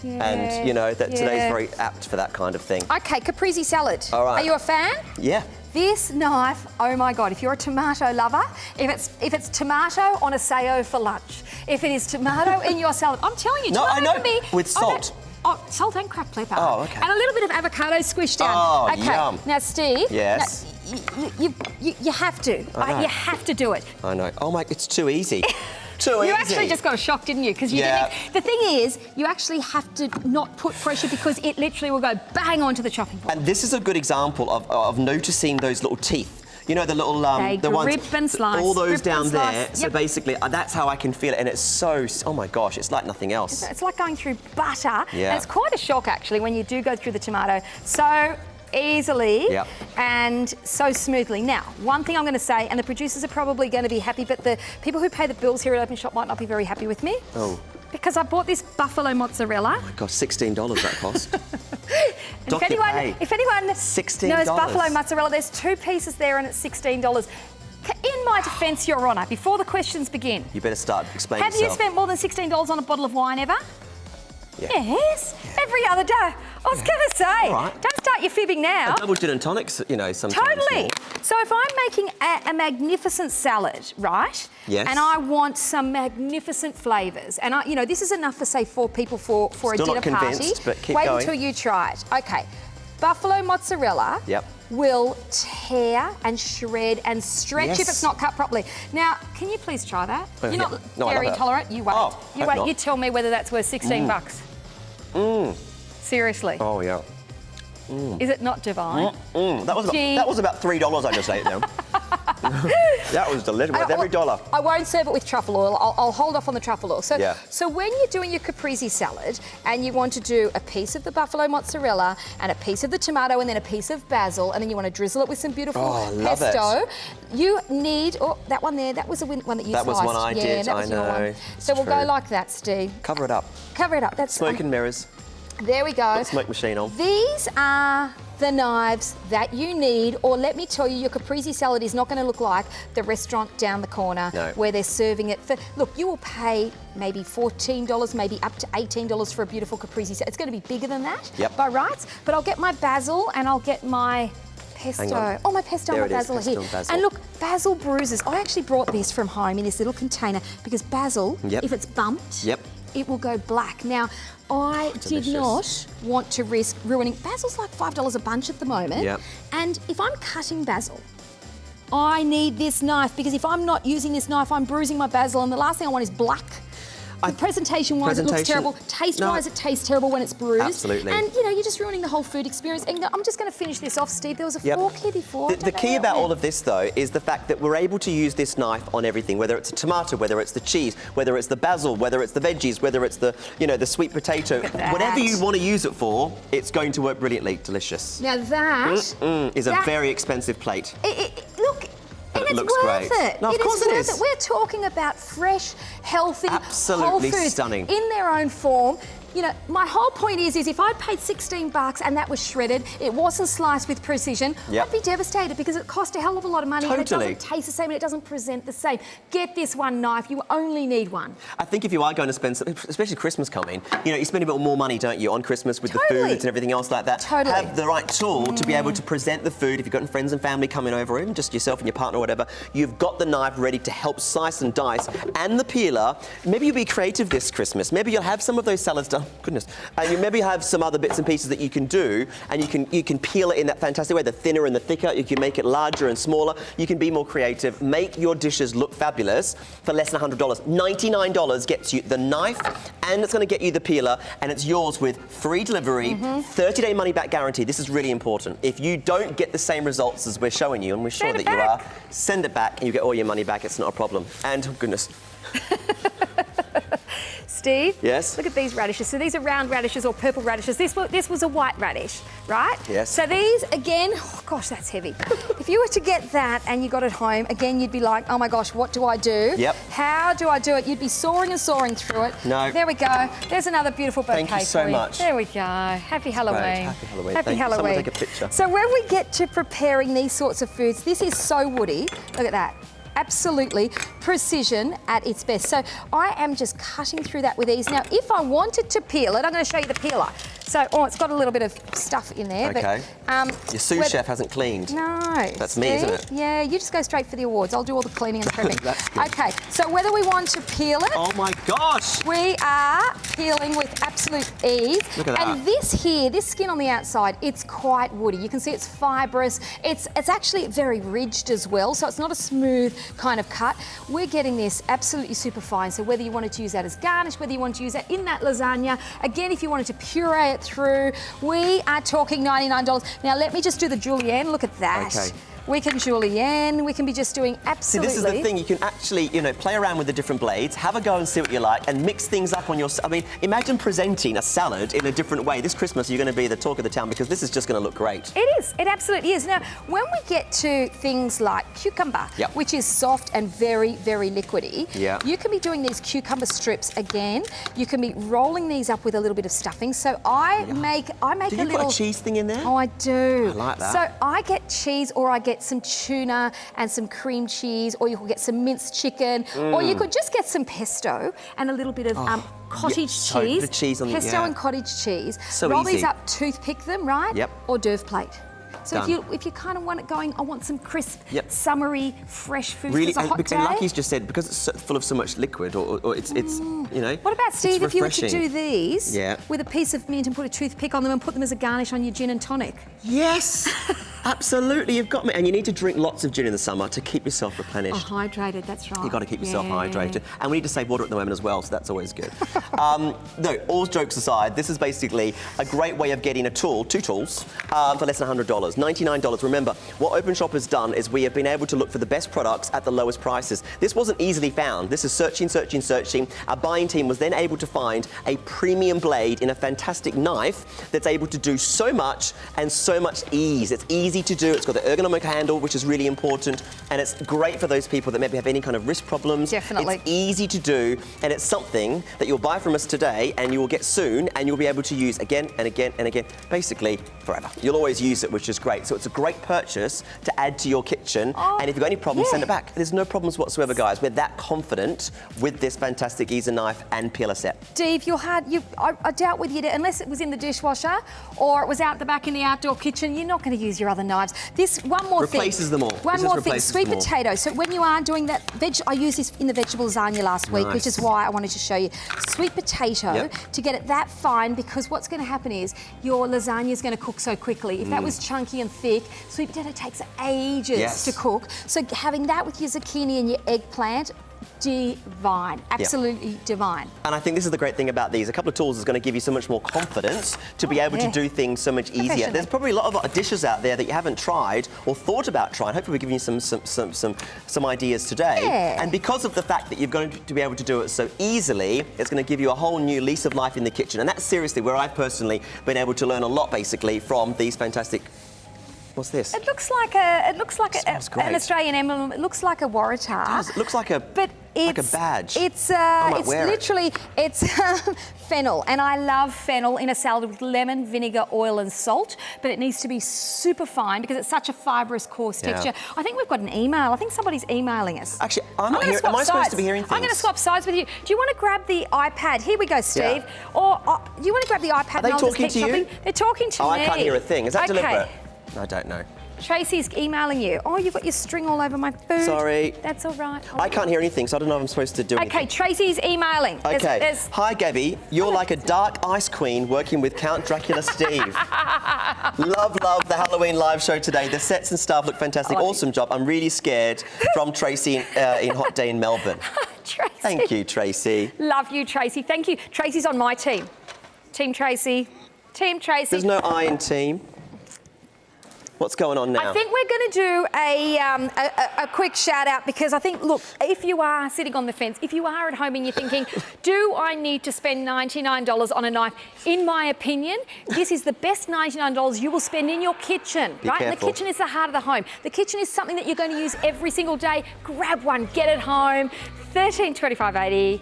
Yeah, And, you know, today's very apt for that kind of thing. Okay, caprese salad. All right. Are you a fan? Yeah. This knife, oh my God, if you're a tomato lover, if it's tomato on a sayo for lunch, if it is tomato in your salad, I'm telling you, No, tomato I know. can be... With salt. Salt and cracked pepper. Oh, okay. And a little bit of avocado squished down. Oh, okay. yum. Now, Steve. Yes. You have to. I know. You have to do it. I know. Oh my, it's too easy. Too easy. You actually just got a shock, didn't you? Because you didn't. The thing is, you actually have to not put pressure because it literally will go bang onto the chopping board. And this is a good example of noticing those little teeth. You know, the little, the ones, grip and slice. all those Grip down and there. slice. So basically, that's how I can feel it, and it's so, oh my gosh, it's like nothing else. It's like going through butter. Yeah. And it's quite a shock, actually, when you do go through the tomato so easily and so smoothly. Now, one thing I'm going to say, and the producers are probably going to be happy, but the people who pay the bills here at Openshop might not be very happy with me. Oh. Because I bought this buffalo mozzarella. Oh my gosh, $16 that cost. If anyone $16. knows buffalo mozzarella, there's 2 pieces there and it's $16. In my defence, Your Honour, before the questions begin, You better start explaining have you spent more than $16 on a bottle of wine ever? Yeah. Yes, every other day. I was going to say, All right. don't start your fibbing now. A double gin and tonics, you know, sometimes. Totally. more. So if I'm making a magnificent salad, right? Yes. And I want some magnificent flavours, and this is enough for say 4 people for a Still dinner not convinced, party. but keep Wait going. until you try it. Okay. Buffalo mozzarella. Yep. Will tear and shred and stretch Yes. if it's not cut properly. Now, can you please try that? You're not No, I love dairy that. tolerant. You wait. Oh, you hope wait. not. You tell me whether that's worth 16 bucks. Seriously. Oh, yeah. Is it not divine? That was about $3 I just ate now. That was delicious, worth every dollar. I won't serve it with truffle oil. I'll hold off on the truffle oil. Yeah. So when you're doing your caprese salad and you want to do a piece of the buffalo mozzarella and a piece of the tomato and then a piece of basil and then you want to drizzle it with some beautiful love pesto, you need... Oh, that one there, that was the one that you sliced. That was one I did, that was I your know. one. It's So we'll go true. like that, Steve. Cover it up. Cover it up. That's Smoke and mirrors. There we go. Smoke machine on. These are the knives that you need, or let me tell you, your caprese salad is not going to look like the restaurant down the corner where they're serving it for... Look, you will pay maybe $14, maybe up to $18 for a beautiful caprese salad. It's going to be bigger than that by rights, but I'll get my basil and I'll get my pesto. Hang on. Oh, my pesto and There my it is, basil are pesto here. and basil. And look, basil bruises. I actually brought this from home in this little container because basil, Yep. if it's bumped, Yep. it will go black. Now, I did delicious. not want to risk ruining. Basil's like $5 a bunch at the moment. Yep. And if I'm cutting basil, I need this knife because if I'm not using this knife, I'm bruising my basil, and the last thing I want is black. Presentation-wise, it looks Presentation- terrible. Taste-wise, it tastes terrible when it's bruised. Absolutely. And, you know, you're just ruining the whole food experience. And I'm just going to finish this off, Steve. There was a Yep. fork here before. The key about all of this, though, is the fact that we're able to use this knife on everything, whether it's a tomato, whether it's the cheese, whether it's the basil, whether it's the veggies, whether it's the, you know, the sweet potato. that. Whatever you want to use it for, it's going to work brilliantly. Delicious. Now that... Is a that- very expensive plate. Look... But And it it's looks worth great. it. No, of course it worth is. We're talking about fresh, healthy, Absolutely whole foods stunning. in their own form. You know, my whole point is if I paid $16 and that was shredded, it wasn't sliced with precision, Yep. I'd be devastated because it cost a hell of a lot of money and it Totally. doesn't taste the same and it doesn't present the same. Get this one knife. You only need one. I think if you are going to spend, especially Christmas coming, you know, you spend a bit more money, don't you, on Christmas with the Totally. foods and everything else like that. Totally. Have the right tool to be able to present the food. If you've got friends and family coming over, or even just yourself and your partner or whatever, you've got the knife ready to help slice and dice. And the peeler, maybe you'll be creative this Christmas. Maybe you'll have some of those salads done. Goodness. And you maybe have some other bits and pieces that you can do, and you can peel it in that fantastic way, the thinner and the thicker. You can make it larger and smaller. You can be more creative. Make your dishes look fabulous for less than $100. $99 gets you the knife, and it's going to get you the peeler, and it's yours with free delivery, 30-day money-back guarantee. This is really important. If you don't get the same results as we're showing you, and we're sure Send it that you back. are, send it back, and you get all your money back. It's not a problem. And, oh goodness. Steve? Yes? Look at these radishes. So these are round radishes or purple radishes. This was a white radish, right? Yes. So these, again, oh gosh, that's heavy. If you were to get that and you got it home, again, you'd be like, oh my gosh, what do I do? Yep. How do I do it? You'd be soaring and soaring through it. No. There we go. There's another beautiful bouquet Thank you so for you. much. There we go. Happy Halloween. Happy Halloween. Happy Thank you. Halloween. Someone take a picture. So when we get to preparing these sorts of foods, this is so woody. Look at that. Absolutely precision at its best. So I am just cutting through that with ease. Now, if I wanted to peel it, I'm going to show you the peeler. So, oh, it's got a little bit of stuff in there. Okay. But, Your sous chef hasn't cleaned. No. That's me, isn't it? Yeah, you just go straight for the awards. I'll do all the cleaning and the prepping. That's good. Okay, so whether we want to peel it, Oh my gosh! we are peeling with absolute ease. Look at And that. this here, this skin on the outside, it's quite woody. You can see it's fibrous. It's actually very ridged as well, so it's not a smooth kind of cut. We're getting this absolutely super fine. So whether you wanted to use that as garnish, whether you want to use that in that lasagna, again, if you wanted to puree it through, we are talking $99. Now let me just do the julienne. Look at that. Okay. We can julienne. We can be just doing See, absolutely. this is the thing. You can actually, you know, play around with the different blades, have a go and see what you like, and mix things up on your... I mean, imagine presenting a salad in a different way. This Christmas, you're going to be the talk of the town because this is just going to look great. It is. It absolutely is. Now, when we get to things like cucumber, Yep. which is soft and very, very liquidy, Yeah. you can be doing these cucumber strips again. You can be rolling these up with a little bit of stuffing. So I make Do a you little... got a cheese thing in there? Oh, I do. I like that. So I get cheese, or I get some tuna and some cream cheese, or you could get some minced chicken, or you could just get some pesto and a little bit of cottage so cheese. the cheese on the- pesto yeah. and cottage cheese. So Roll easy. these up, toothpick them, right? Yep. Or Derv plate. So Done. if you kind of want it going, I want some crisp, Yep. summery, fresh food. Really, It's a hot and day. like he's just said, because it's so full of so much liquid, or it's you know. What about, Steve, it's if you were to refreshing. do these Yeah. with a piece of mint and put a toothpick on them and put them as a garnish on your gin and tonic? Yes, absolutely. You've got me. And you need to drink lots of gin in the summer to keep yourself replenished. Hydrated, that's right. You've got to keep yourself Yeah. hydrated. And we need to save water at the moment as well, so that's always good. No, all jokes aside, this is basically a great way of getting a tool, two tools, for less than $100. $99. Remember, what Openshop has done is we have been able to look for the best products at the lowest prices. This wasn't easily found. This is searching. Our buying team was then able to find a premium blade in a fantastic knife that's able to do so much and so much ease. It's easy to do. It's got the ergonomic handle, which is really important, and it's great for those people that maybe have any kind of wrist problems. Definitely. It's easy to do, and it's something that you'll buy from us today and you will get soon, and you'll be able to use again and again and again, basically forever. You'll always use it, which is great. So it's a great purchase to add to your kitchen, and if you've got any problems, yeah. send it back. There's no problems whatsoever, guys. We're that confident with this fantastic Giza knife and peeler set. Steve, I doubt whether you'd, unless it was in the dishwasher or it was out the back in the outdoor kitchen, you're not going to use your other other knives. This, one more thing. Replaces them all. One more thing, sweet potato. So when you are doing that, I used this in the vegetable lasagna last week, which is why I wanted to show you. Sweet potato, to get it that fine, because what's going to happen is your lasagna is going to cook so quickly. If that was chunky and thick, sweet potato takes ages to cook. So having that with your zucchini and your eggplant, divine, absolutely divine. And I think this is the great thing about these. A couple of tools is going to give you so much more confidence to be able to do things so much easier. There's probably a lot of dishes out there that you haven't tried or thought about trying. Hopefully we're giving you some ideas today. And because of the fact that you're going to be able to do it so easily, it's going to give you a whole new lease of life in the kitchen. And that's seriously where I've personally been able to learn a lot, basically, from these fantastic. What's this? It looks like an Australian emblem. It looks like a waratah. It does. It looks like a badge. It's literally fennel, and I love fennel in a salad with lemon, vinegar, oil, and salt. But it needs to be super fine because it's such a fibrous, coarse texture. I think we've got an email. I think somebody's emailing us. Actually, I'm not hearing. Am I supposed to be hearing things? I'm going to swap sides with you. Do you want to grab the iPad? Here we go, Steve. Or do you want to grab the iPad? Are they talking to you? They're talking to me. Oh, I can't hear a thing. Is that deliberate? I don't know. Tracy's emailing you. Oh, you've got your string all over my food. Sorry. That's all right. I can't hear anything, so I don't know if I'm supposed to do anything. Okay, Tracy's emailing. Okay. Hi, Gabby. You're like a dark ice queen working with Count Dracula Steve. Love the Halloween live show today. The sets and stuff look fantastic. Awesome job. I'm really scared. From Tracy in Hot Day in Melbourne. Tracy. Thank you, Tracy. Love you, Tracy. Thank you. Tracy's on my team. Team Tracy. Team Tracy. There's no I in team. What's going on now? I think we're going to do a quick shout out because I think, look, if you are sitting on the fence, if you are at home and you're thinking, do I need to spend $99 on a knife? In my opinion, this is the best $99 you will spend in your kitchen, right? And the kitchen is the heart of the home. The kitchen is something that you're going to use every single day. Grab one, get it home. $13.25.80.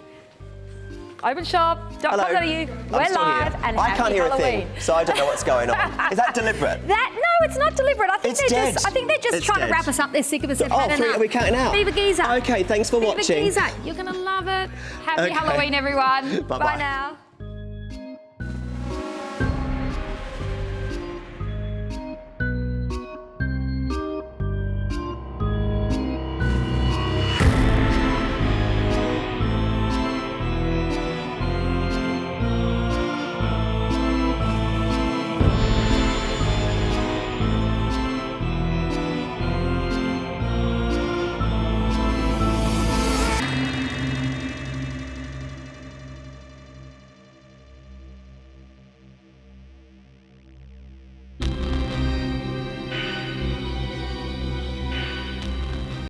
Openshop.com.au. We're live and I can't hear Halloween. a thing, so I don't know what's going on. Is that deliberate? No, it's not deliberate. I think they're just trying to wrap us up. They're sick of us. Are we counting out? Viva Giza. Okay, thanks for watching. Viva Giza. You're going to love it. Happy Halloween, everyone. Bye-bye. Bye now.